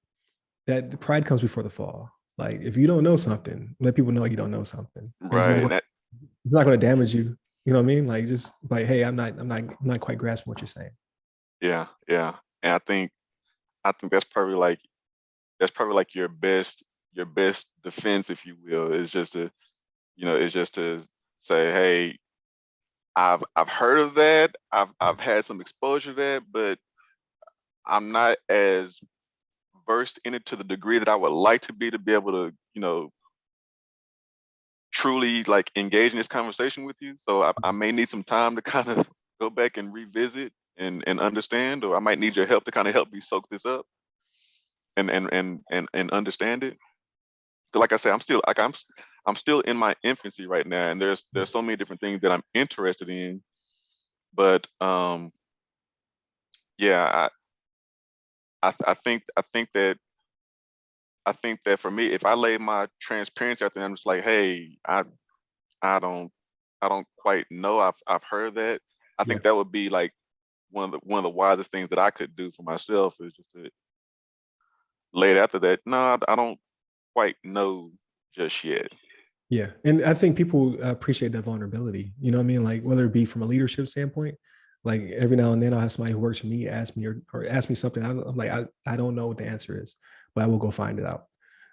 that the pride comes before the fall. Like if you don't know something, let people know you don't know something, and Right. And that, it's not going to damage you. You know what I mean? Like just like, hey, I'm not quite grasping what you're saying. yeah, yeah. And I think that's probably like your best defense, if you will, is just to is just to say, hey, I've heard of that. I've had some exposure to that, but I'm not as versed in it to the degree that I would like to be able to, truly like engage in this conversation with you. So I may need some time to kind of go back and revisit and understand, or I might need your help to kind of help me soak this up and understand it. So like I said, I'm still in my infancy right now, and there's so many different things that I'm interested in. But yeah, I think that for me, if I lay my transparency out there, I'm just like, hey, I don't I don't quite know. I've heard that. I Yeah. think that would be like one of the wisest things that I could do for myself, is just to lay it after that. No, I don't quite know just yet. Yeah. And I think people appreciate that vulnerability. You know what I mean? Like whether it be from a leadership standpoint, like every now and then I'll have somebody who works for me ask me or ask me something. I'm like, I don't know what the answer is, but I will go find it out.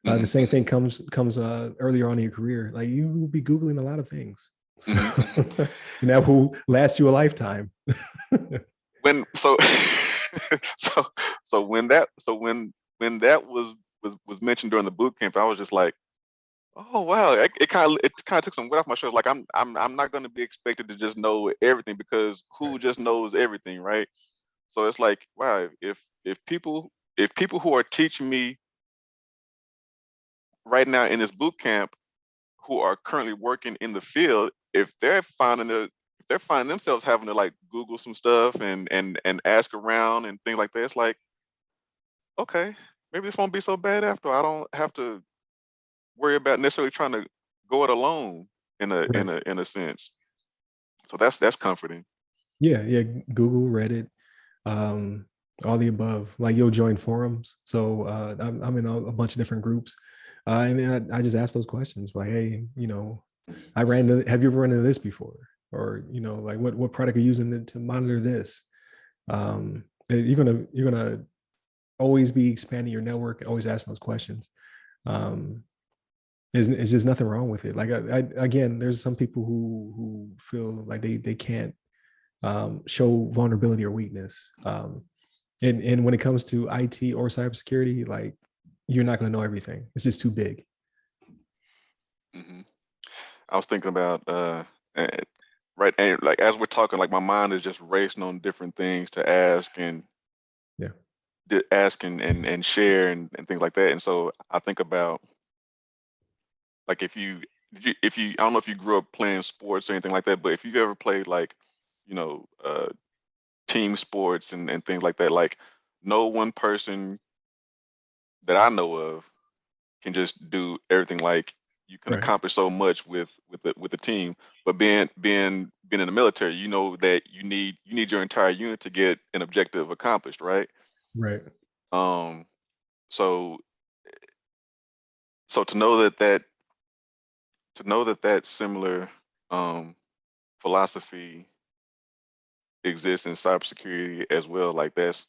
The Hmm. same thing comes earlier on in your career. Like you will be Googling a lot of things. So, Hmm. and that will last you a lifetime. When so so when that was mentioned during the boot camp, I was just like, oh wow, it kind of took some weight off my shoulders. Like I'm not going to be expected to just know everything, because Right. who just knows everything, right? So it's like, wow, if people who are teaching me right now in this boot camp, who are currently working in the field, if they're finding themselves having to like Google some stuff and ask around and things like that, it's like, okay, maybe this won't be so bad after all. I don't have to worry about necessarily trying to go it alone Right. in a sense. So that's comforting. Yeah. Yeah. Google, Reddit, um, all the above. Like you'll join forums. So I'm in a bunch of different groups. And then I just ask those questions like, hey, have you ever run into this before? Or, like what product are you using to monitor this? You're gonna always be expanding your network, always asking those questions. Um, is just nothing wrong with it. Like again, there's some people who feel like they can't show vulnerability or weakness. And when it comes to IT or cybersecurity, like you're not going to know everything. It's just too big. Hmm. I was thinking about eh, right, and like as we're talking, like my mind is just racing on different things to ask, Yeah. ask and share and things like that. And so I think about like if you I don't know if you grew up playing sports or anything like that, but if you've ever played like, you know, team sports and things like that, like no one person that I know of can just do everything. Like you can Right. accomplish so much with the team, but being in the military, you know that you need your entire unit to get an objective accomplished, right? Right. Um, so so to know that that similar um philosophy exists in cybersecurity as well, like that's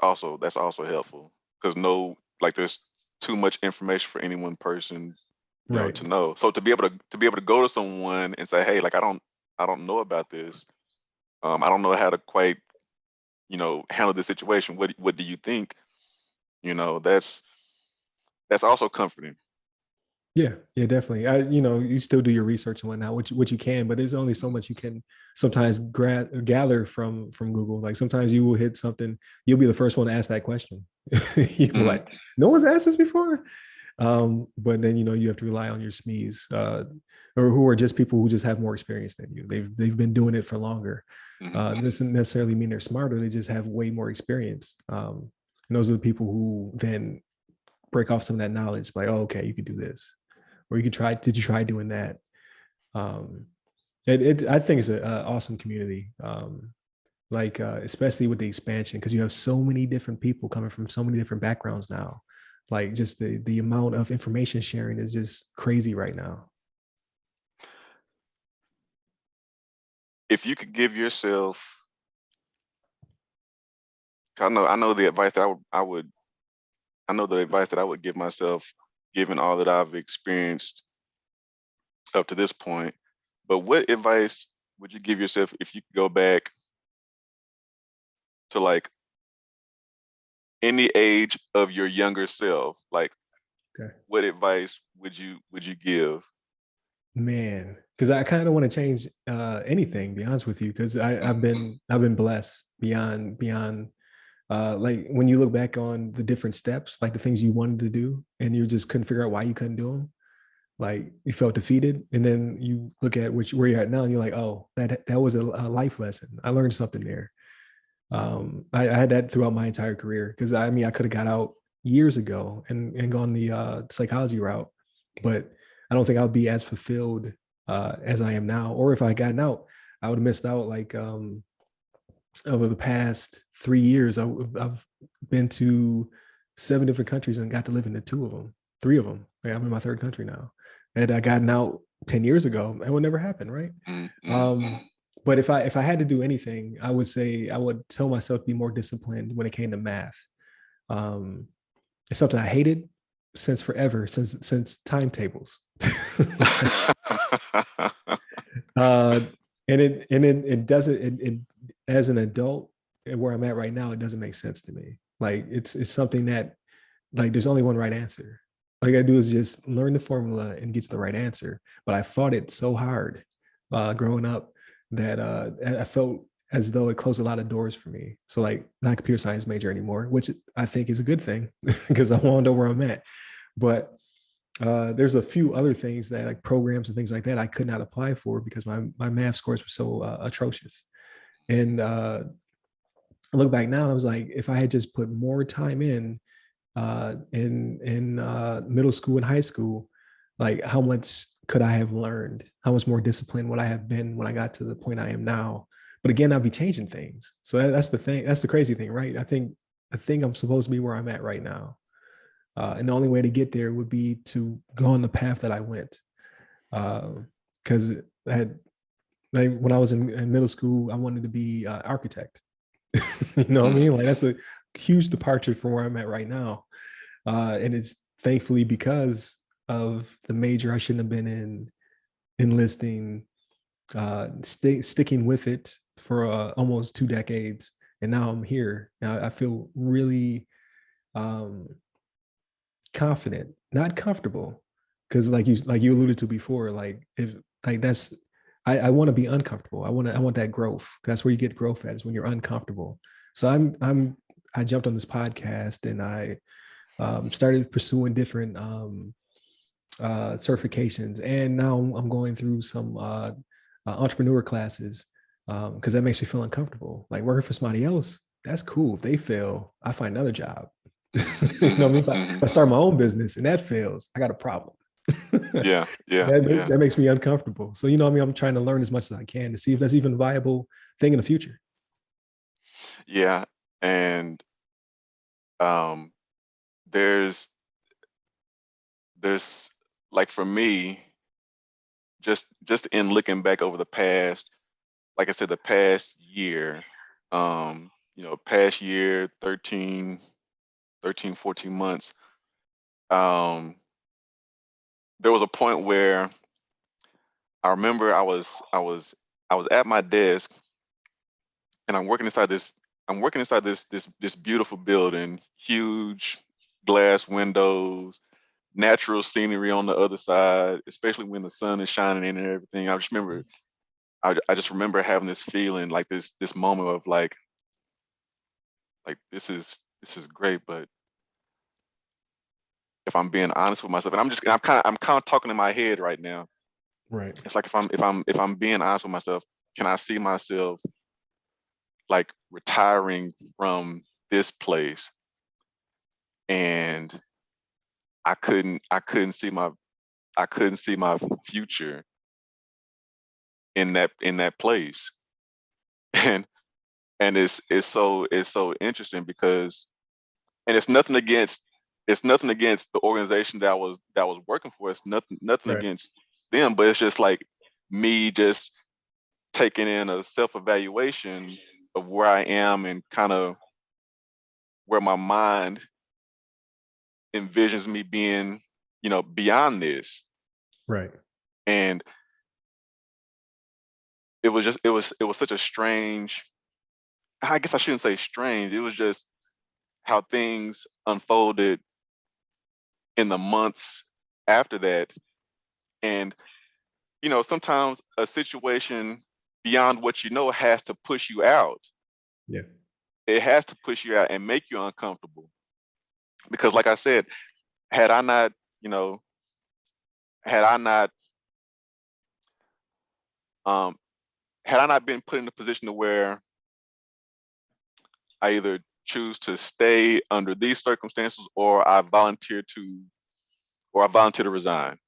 also helpful because no, like there's too much information for any one person, you know, Right. to know. So to be able to go to someone and say, hey, like I don't know about this. I don't know how to quite, you know, handle this situation. What do you think? You know, that's also comforting. Yeah, yeah, definitely. You still do your research and whatnot, which you can, but there's only so much you can sometimes gather from Google. Like sometimes you will hit something, you'll be the first one to ask that question. You'll be Mhm. like, no one's asked this before. But then you have to rely on your SMEs, or who are just people who just have more experience than you. They've been doing it for longer. Mhm. It doesn't necessarily mean they're smarter. They just have way more experience. And those are the people who then break off some of that knowledge, like, oh, okay, you could do this, or you could try. Did you try doing that? Um, I think it's an awesome community. Like especially with the expansion, because you have so many different people coming from so many different backgrounds now. Like just the amount of information sharing is just crazy right now. If you could give yourself, I know the advice that I know the advice that I would give myself, given all that I've experienced up to this point. But what advice would you give yourself if you could go back to like any age of your younger self? Like, Okay. what advice would you give? Man, because I kind of want to change anything, be honest with you, because I've Mhm. been blessed beyond like when you look back on the different steps, like the things you wanted to do, and you just couldn't figure out why you couldn't do them. Like you felt defeated, and then you look at where you're at now, and you're like, oh, that was a life lesson. I learned something there. I had that throughout my entire career because I mean I could have got out years ago and gone the psychology route, but I don't think I would be as fulfilled as I am now. Or if I gotten out, I would have missed out. Like over the past 3 years, I've been to 7 different countries and got to live in the two of them, three of them. Like, I'm in my third country now, and I gotten out 10 years ago. It would never happen, right? Mhm. But if I had to do anything, I would say I would tell myself to be more disciplined when it came to math. Um, it's something I hated since forever, since timetables. uh, and it doesn't it as an adult and where I'm at right now, it doesn't make sense to me. Like it's something that like there's only one right answer. All you gotta do is just learn the formula and get to the right answer. But I fought it so hard growing up that I felt as though it closed a lot of doors for me. So like not a computer science major anymore, which I think is a good thing because I want to know where I'm at. But there's a few other things that like programs and things like that I could not apply for because my math scores were so atrocious. And I look back now and I was like, if I had just put more time in middle school and high school, like how much could I have learned? How much more disciplined would I have been when I got to the point I am now? But again, I'll be changing things. So that's the thing. That's the crazy thing, right? I think I'm supposed to be where I'm at right now. And the only way to get there would be to go on the path that I went. Because I had like when I was in middle school, I wanted to be architect. You know what I Mm. mean? Like that's a huge departure from where I'm at right now. And it's thankfully because of the major I shouldn't have been in, enlisting, sticking with it for almost 2 decades, and now I'm here. Now I feel really um, confident, not comfortable, because like you alluded to before, like if like that's I want to be uncomfortable. I want that growth. That's where you get growth at is when you're uncomfortable. So I'm I jumped on this podcast and I started pursuing different certifications, and now I'm going through some entrepreneur classes because that makes me feel uncomfortable. Like working for somebody else, that's cool. If they fail, I find another job. You know what I mean? If I start my own business and that fails, I got a problem. that, Yeah, yeah, yeah, that makes me uncomfortable. So, you know what I mean? I'm trying to learn as much as I can to see if that's even a viable thing in the future. yeah. And um, there's there's like for me, just in looking back over the past, like I said, the past year, past year, 14 months, um, there was a point where I remember I was at my desk and I'm working inside this beautiful building, huge glass windows, natural scenery on the other side, especially when the sun is shining in and everything. I just remember having this feeling, like this moment of like this is great, but if I'm being honest with myself, and I'm kind of talking in my head right now. Right. It's like if I'm being honest with myself, can I see myself like retiring from this place? And I couldn't see my future in that place. And it's so interesting because, and it's nothing against the organization that was working for. It's nothing Right. against them, but it's just like me just taking in a self-evaluation of where I am and kind of where my mind envisions me being, beyond this. Right. And it was such a strange, I guess I shouldn't say strange, it was just how things unfolded in the months after that. And sometimes a situation beyond what you know has to push you out. Yeah. It has to push you out and make you uncomfortable. Because like I said, had I not, you know, had I not um had I not been put in a position to where I either choose to stay under these circumstances or I volunteer to resign,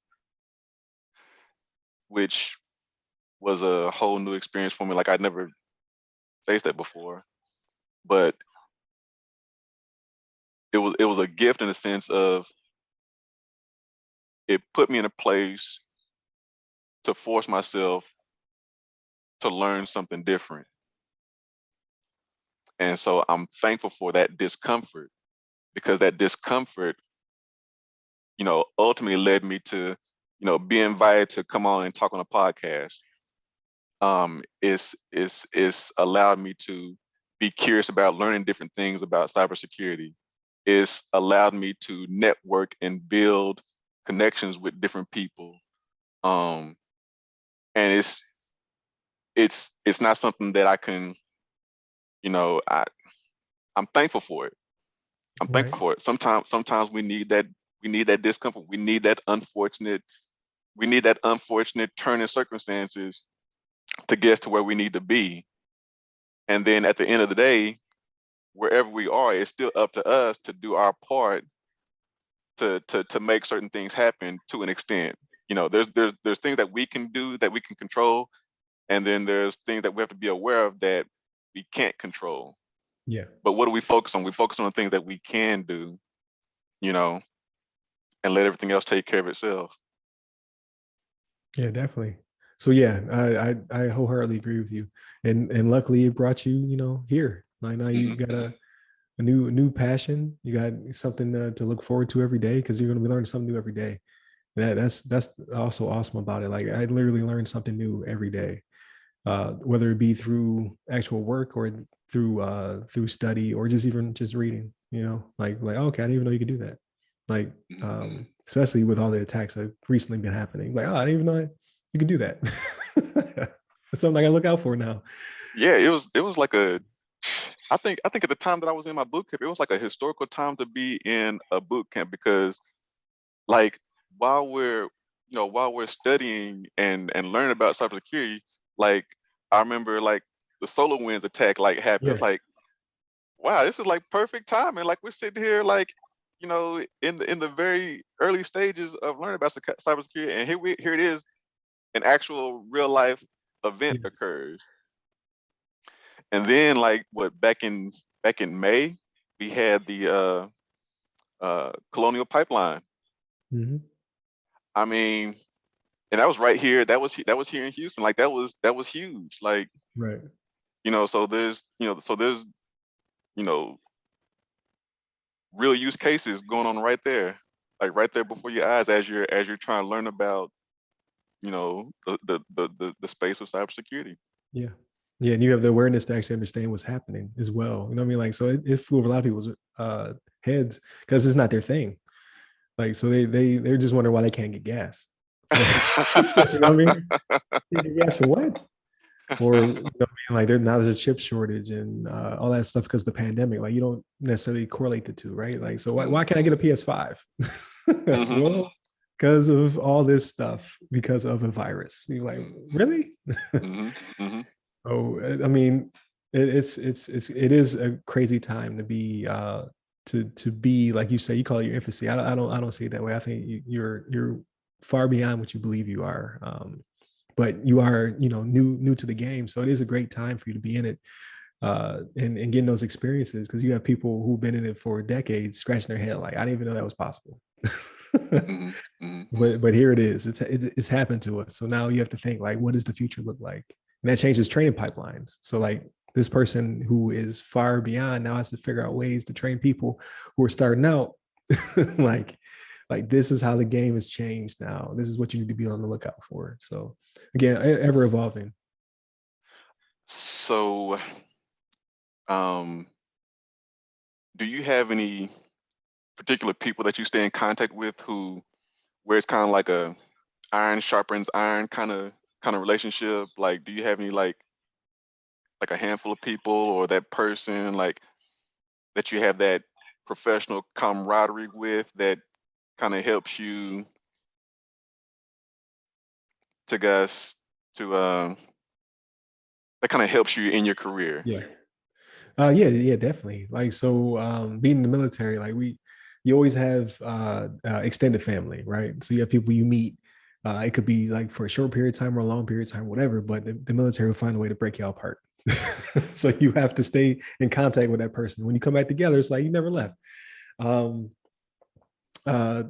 which was a whole new experience for me. Like I'd never faced that before. But it was a gift in the sense of it put me in a place to force myself to learn something different. And so I'm thankful for that discomfort, because that discomfort, ultimately led me to, be invited to come on and talk on a podcast. It's allowed me to be curious about learning different things about cybersecurity. It's allowed me to network and build connections with different people. Um, and it's not something that I can, I'm thankful for it. I'm Right. thankful for it. Sometimes we need that discomfort. We need that unfortunate turn in circumstances to get us to where we need to be. And then at the end of the day, wherever we are, it's still up to us to do our part to make certain things happen to an extent. There's things that we can do, that we can control, and then there's things that we have to be aware of that we can't control. Yeah. But what do we focus on? We focus on the things that we can do, you know, and let everything else take care of itself. Yeah, definitely. So yeah, I wholeheartedly agree with you. And luckily it brought you, here. Like now you Hmm. got a new passion. You got something to look forward to every day because you're going to be learning something new every day. That's also awesome about it. Like I literally learn something new every day, whether it be through actual work or through study or just even just reading. Like okay, I didn't even know you could do that. Like especially with all the attacks that have recently been happening. Like I didn't even know you could do that. That's something I gotta look out for now. Yeah, it was like a I think at the time that I was in my boot camp, it was like a historical time to be in a boot camp because like while we're while we're studying and learning about cybersecurity, like I remember like the solar winds attack like happened. It Yeah. was like, wow, this is like perfect time. And like we're sitting here like, in the very early stages of learning about cybersecurity, and here it is, an actual real life event Yeah. occurs. And then like what back in May, we had the Colonial Pipeline. Hmm. I mean, and that was right here. That was here in Houston. Like that was huge. Like, Right. so there's you know real use cases going on right there, like right there before your eyes as you're trying to learn about the space of cybersecurity. Yeah. Yeah. And you have the awareness to actually understand what's happening as well. You know what I mean? Like, so it flew over a lot of people's heads because it's not their thing. Like, so they're just wondering why they can't get gas. Like, you know what I mean? You get gas for what? Or you know what I mean? Like now there's a chip shortage and all that stuff because of the pandemic. Like you don't necessarily correlate the two, right? Like, so why can't I get a PS5? Hmm. Well, because of all this stuff, because of a virus. You're like, really? Hmm. Hmm. So I mean, it is a crazy time to be to be like you say. You call it your infancy. I don't see it that way. I think you're far beyond what you believe you are. But you are new to the game, so it is a great time for you to be in it and getting those experiences because you have people who've been in it for decades scratching their head like I didn't even know that was possible. Hmm. Hmm. But here it is. It's happened to us. So now you have to think like, what does the future look like? And that changes training pipelines. So like this person who is far beyond now has to figure out ways to train people who are starting out. like like this is how the game has changed now. This is what you need to be on the lookout for. So again, ever evolving. So, um, do you have any particular people that you stay in contact with who where it's kind of like a iron sharpens iron kind of relationship? Like, do you have any like a handful of people or that person like that you have that professional camaraderie with that kind of helps you to guys to that kind of helps you in your career? Yeah. Yeah, definitely. Like, so, being in the military, like you always have extended family, right? So you have people you meet. It could be like for a short period of time or a long period of time, whatever. But the military will find a way to break you apart. So you have to stay in contact with that person. When you come back together, it's like you never left. Um, uh,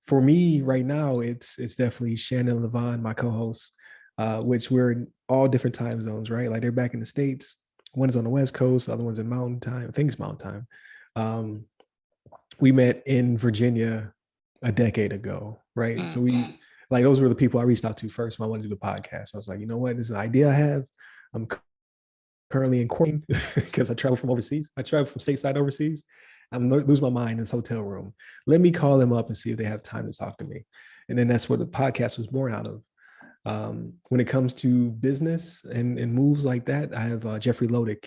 for me right now, it's definitely Shannon Levon, my co-host, which we're in all different time zones, right? Like they're back in the States. One is on the West Coast, the other one's in Mountain Time. I think it's Mountain Time. Um, we met in Virginia a decade ago, right? Mm, So we like those were the people I reached out to first when I wanted to do the podcast. I was like, you know what, this is an idea I have. I'm currently in quarantine because I travel from overseas. I travel from stateside overseas. I'm lose my mind in this hotel room. Let me call them up and see if they have time to talk to me. And then that's what the podcast was born out of. When it comes to business and moves like that, I have Jeffrey Lodick.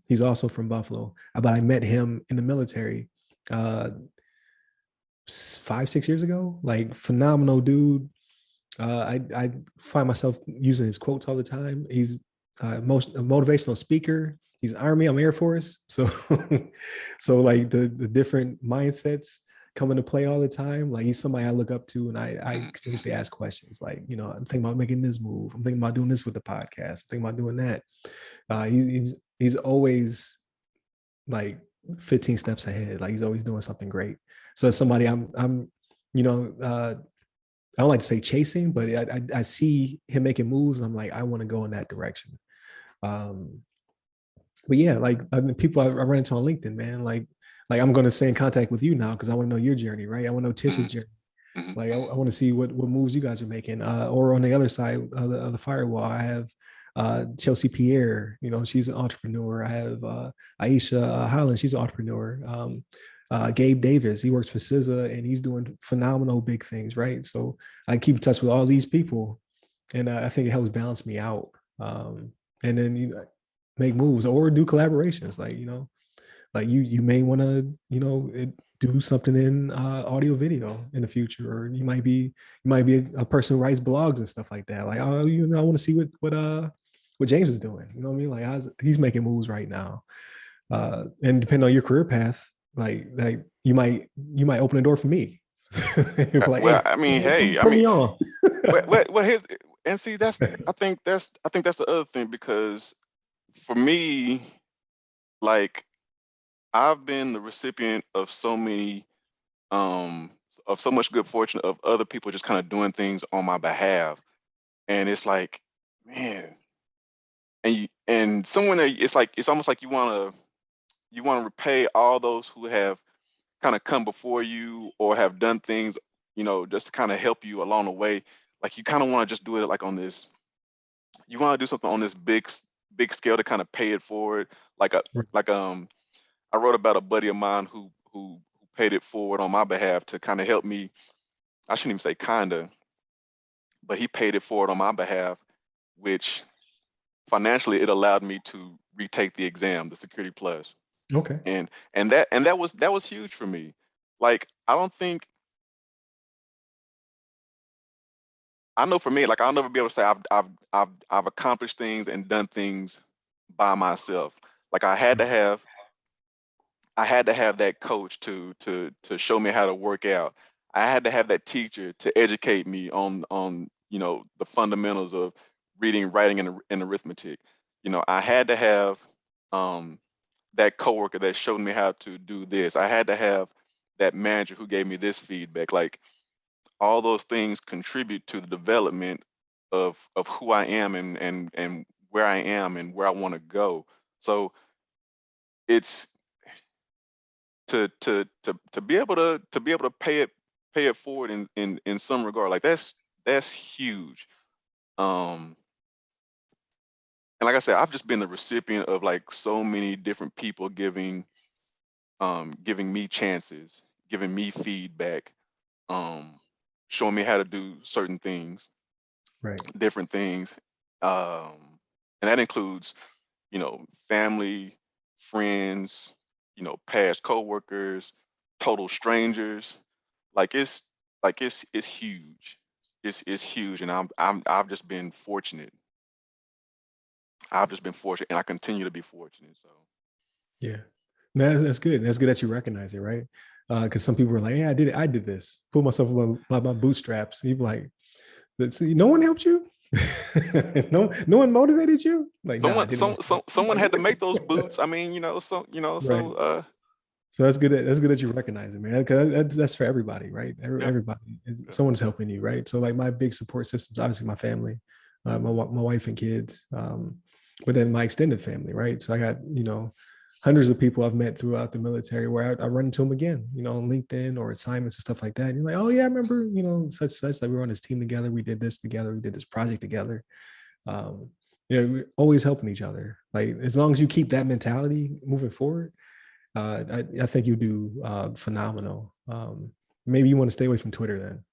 He's also from Buffalo, but I met him in the military 5, 6 years ago. Like phenomenal dude. I find myself using his quotes all the time. He's most a motivational speaker. He's Army, I'm Air Force. So so like the different mindsets come into play all the time. Like he's somebody I look up to and I mm, continuously ask questions. Like, I'm thinking about making this move. I'm thinking about doing this with the podcast. I'm thinking about doing that. He's always like 15 steps ahead. Like he's always doing something great. So as somebody I'm you know, I don't like to say chasing, but I see him making moves. And I'm like, I want to go in that direction. Um, but yeah, like I mean, people I run into on LinkedIn, man, like I'm going to stay in contact with you now because I want to know your journey, right? I want to know Tish's mm, journey. mm, Like I want to see what moves you guys are making. Or on the other side of the firewall, I have Chelsea Pierre. She's an entrepreneur. I have Aisha Holland. She's an entrepreneur. Gabe Davis, he works for CISA and he's doing phenomenal big things, right? So I keep in touch with all these people, and I think it helps balance me out. And then make moves or do collaborations. Like, like you may want to, do something in audio video in the future, or you might be a person who writes blogs and stuff like that. Like, oh, I want to see what James is doing. You know what I mean? Like, he's making moves right now. And depending on your career path, like you might open a door for me. Like, Well, hey, I mean, hey, I put mean, me on. well, here's and see I think that's the other thing because for me, like I've been the recipient of so many of so much good fortune of other people just kind of doing things on my behalf, and it's like, man, and someone that it's like it's almost like you want to repay all those who have kind of come before you or have done things, just to kind of help you along the way. Like you kind of want to just do it like on this, you want to do something on this big scale to kind of pay it forward. Like a like I wrote about a buddy of mine who paid it forward on my behalf to kind of help me. I shouldn't even say kinda, but he paid it forward on my behalf, which financially it allowed me to retake the exam, the Security Plus. Okay. And that was huge for me. Like I know for me, like I'll never be able to say I've accomplished things and done things by myself. Like I had to have that coach to show me how to work out. I had to have that teacher to educate me on the fundamentals of reading, writing, and arithmetic. I had to have um, that coworker that showed me how to do this. I had to have that manager who gave me this feedback. Like all those things contribute to the development of who I am and where I am and where I want to go. So it's to be able to pay it forward in some regard. Like that's huge. Um, and like I said, I've just been the recipient of like so many different people giving me chances, giving me feedback, um, showing me how to do certain things, Right. different things. And that includes, family, friends, past coworkers, total strangers. Like it's huge. It's huge, and I've just been fortunate. I've just been fortunate, and I continue to be fortunate. So Yeah. No, that's good. That's good that you recognize it, right? Because some people are like, "Yeah, I did it. I did this. Pull myself up by my bootstraps." You be like, no one helped you. No one motivated you. Like, nah, I someone did it some, myself. some someone Like, had to make those boots. I mean, right. So that's good that you recognize it, man. 'Cause that's for everybody, right? yeah, Everybody, yeah, someone's helping you, right? So like my big support systems, obviously my family, my wife and kids, but then my extended family, right? So I got hundreds of people I've met throughout the military where I run into them again, on LinkedIn or assignments and stuff like that. And you're like, oh yeah, I remember, such like we were on this team together, we did this together, we did this project together. Um, we're always helping each other. Like as long as you keep that mentality moving forward, I think you do phenomenal. Maybe you want to stay away from Twitter then.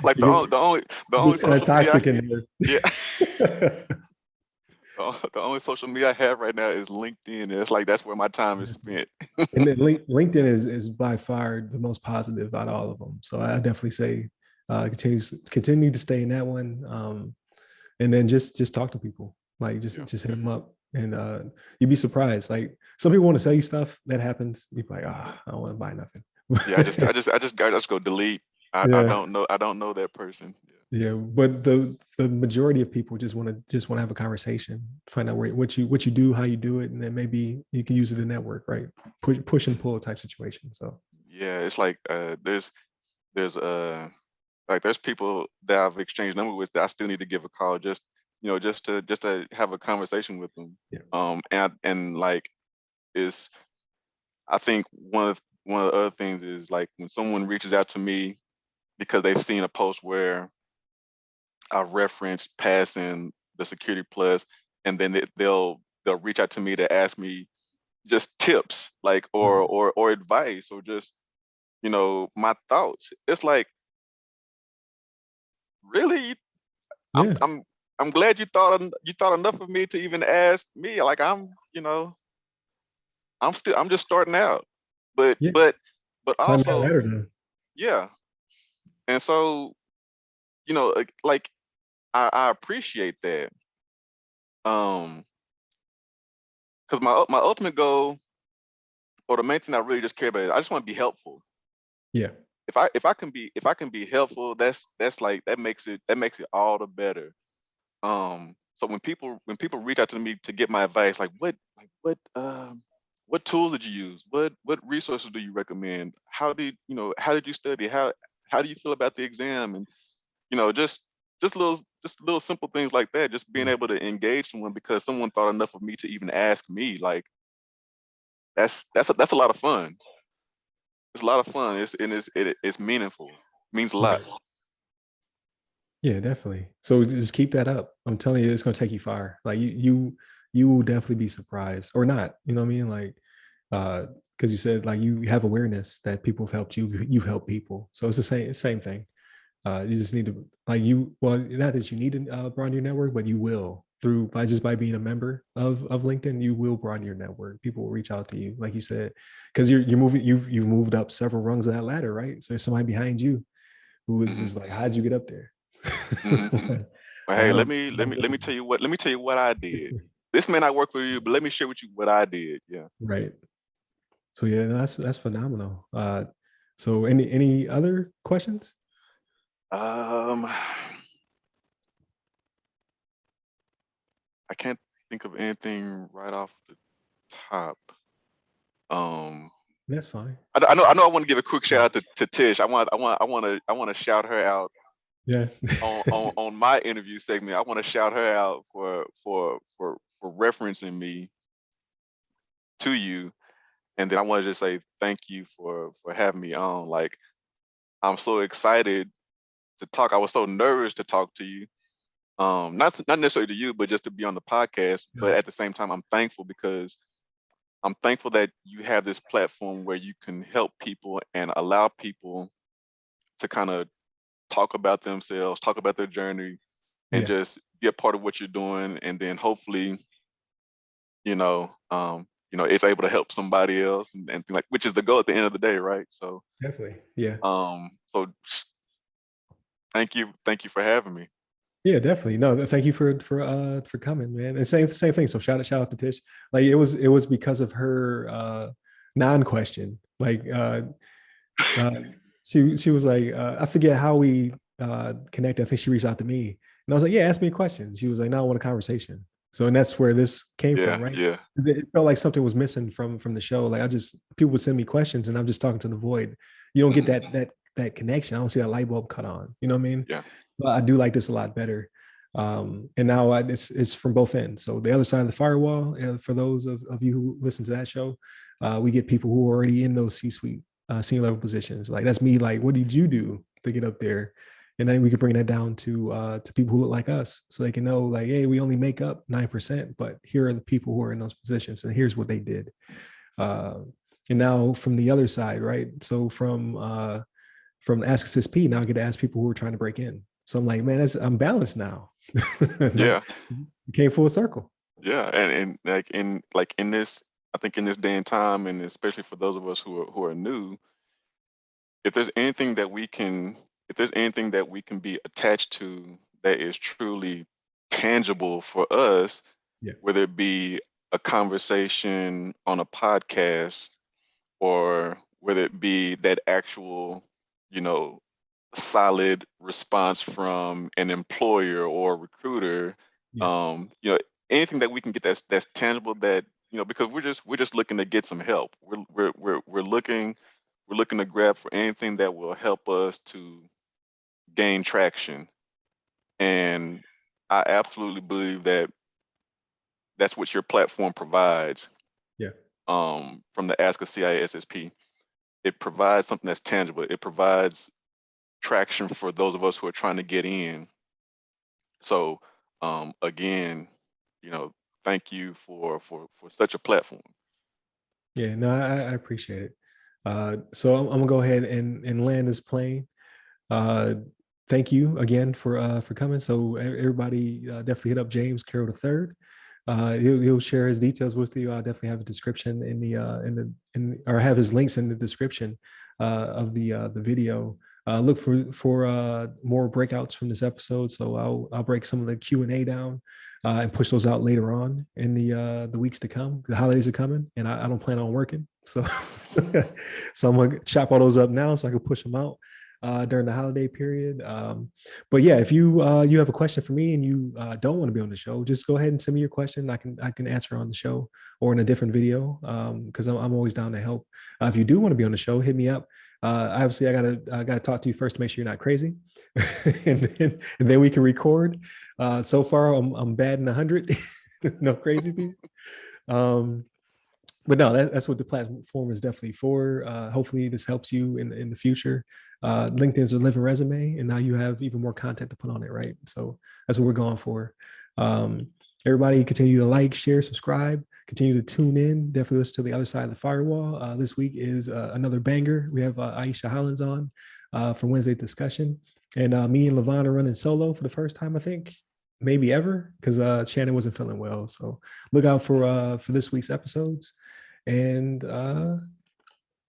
like the only It the only the only gets kind of social media toxic in yeah, there. the only social media I have right now is LinkedIn. And it's like that's where my time is spent. And then LinkedIn is by far the most positive out of all of them. So I definitely say continue to stay in that one, and then just talk to people. Like Yeah, just hit them up, and you'd be surprised. Like some people want to sell you stuff that happens. You're like, I don't want to buy nothing. yeah. I just go delete. I Yeah. don't know that person. Yeah, but the majority of people just want to have a conversation, find out what you do, how you do it, and then maybe you can use it in network, right? Push and pull type situation. So Yeah, it's like there's like there's people that I've exchanged number with that I still need to give a call just to have a conversation with them. yeah, And like is I think one of the other things is like when someone reaches out to me because they've seen a post where I referenced passing the Security Plus, and then they'll reach out to me to ask me just tips, like or advice, or just my thoughts. It's like really, I'm yeah, I'm glad you thought enough of me to even ask me. Like I'm just starting out. But Yeah, but but climb that also, ladder then. yeah. And so, like I appreciate that. Because my ultimate goal, or the main thing I really just care about, is I just want to be helpful. Yeah, If I can be helpful, that's like that makes it all the better. So when people reach out to me to get my advice, what tools did you use? What resources do you recommend? How did you study? How do you feel about the exam? And just little simple things like that. Just being yeah, able to engage someone because someone thought enough of me to even ask me. Like that's a lot of fun. It's a lot of fun. It's meaningful. It means a lot. right. Yeah, definitely. So just keep that up. I'm telling you, it's gonna take you far. Like you will definitely be surprised or not. You know what I mean? Like, because you said like you have awareness that people have helped you. You've helped people. So it's the same thing. You just need to like well, not that you need to broaden your network, but you will through by being a member of LinkedIn, you will broaden your network. People will reach out to you, like you said, because you're moving, you've moved up several rungs of that ladder, right? So there's somebody behind you who is Hmm just like, how'd you get up there? hmm Well, Like, hey, I don't let me tell you what I did. This may not work for you, but let me share with you what I did. Yeah. right. So yeah, no, that's phenomenal. So any other questions? Um, I can't think of anything right off the top. Um, That's fine. I know I want to give a quick shout out to Tish. I want to shout her out Yeah. on my interview segment. I want to shout her out for referencing me to you, and then I want to just say thank you for having me on. Like I'm so excited to talk. I was so nervous to talk to you. Not necessarily to you, but just to be on the podcast. Yeah. But at the same time, I'm thankful because I'm thankful that you have this platform where you can help people and allow people to kind of talk about themselves, talk about their journey, and Yeah. just be a part of what you're doing. And then hopefully, it's able to help somebody else and like which is the goal at the end of the day, right? So, Definitely. Yeah. so thank you for having me. Yeah, definitely. No, thank you for coming, man. And same thing. So shout out to Tish. Like it was because of her non-question. Like uh she was like, I forget how we connected. I think she reached out to me. And I was like, yeah, ask me a question. She was like, no, I want a conversation. So and that's where this came from, Yeah, right? yeah. 'Cause it felt like something was missing from the show. Like people would send me questions and I'm just talking to the void. You don't get hmm that connection. I don't see that light bulb cut on. You know what I mean? Yeah. But I do like this a lot better. And now it's from both ends. So the other side of the firewall, for those of you who listen to that show, we get people who are already in those C-suite, senior level positions. Like that's me. Like, what did you do to get up there? And then we could bring that down to people who look like us, so they can know, like, hey, we only make up 9%, but here are the people who are in those positions, and here's what they did. Uh, and now from the other side, right? So from Ask A CISSP, now I get to ask people who are trying to break in. So I'm like, man, I'm balanced now. Like Yeah. you came full circle. Yeah. And like in this, I think in this day and time, and especially for those of us who are new, if there's anything that we can if there's anything that we can be attached to that is truly tangible for us, Yeah. whether it be a conversation on a podcast or whether it be that actual, you know, solid response from an employer or recruiter, Yeah. um, you know, anything that we can get that's tangible that, because we're just looking to get some help. We're looking to grab for anything that will help us to gain traction. And I absolutely believe that that's what your platform provides, Yeah. from the Ask a CISSP. It provides something that's tangible. It provides traction for those of us who are trying to get in. So, again, you know, thank you for such a platform. Yeah. No, I appreciate it. So I'm gonna go ahead and land this plane. Uh, thank you again for coming. So everybody definitely hit up James Carroll III. He'll share his details with you. I'll definitely have a description or have his links in the description of the video. Look for more breakouts from this episode. So I'll break some of the Q&A down and push those out later on in the weeks to come. The holidays are coming, and I don't plan on working, so so I'm gonna chop all those up now so I can push them out during the holiday period. But yeah, if you have a question for me and you don't want to be on the show, just go ahead and send me your question. I can answer on the show or in a different video because I'm always down to help. If you do want to be on the show, hit me up. Obviously, I gotta talk to you first to make sure you're not crazy, and then we can record. So far, I'm batting 100. No crazy people. Um, but no, that's what the platform is definitely for. Hopefully, this helps you in the future. LinkedIn's a living resume, and now you have even more content to put on it, right? So that's what we're going for. Um, Everybody, continue to like, share, subscribe, continue to tune in. Definitely listen to the other side of the firewall. This week is another banger. We have Aisha Hollins on for Wednesday discussion, and me and Levon are running solo for the first time, I think, maybe ever, because Shannon wasn't feeling well. So look out for this week's episodes and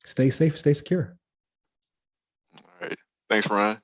stay safe, stay secure. All right. Thanks, Ryan.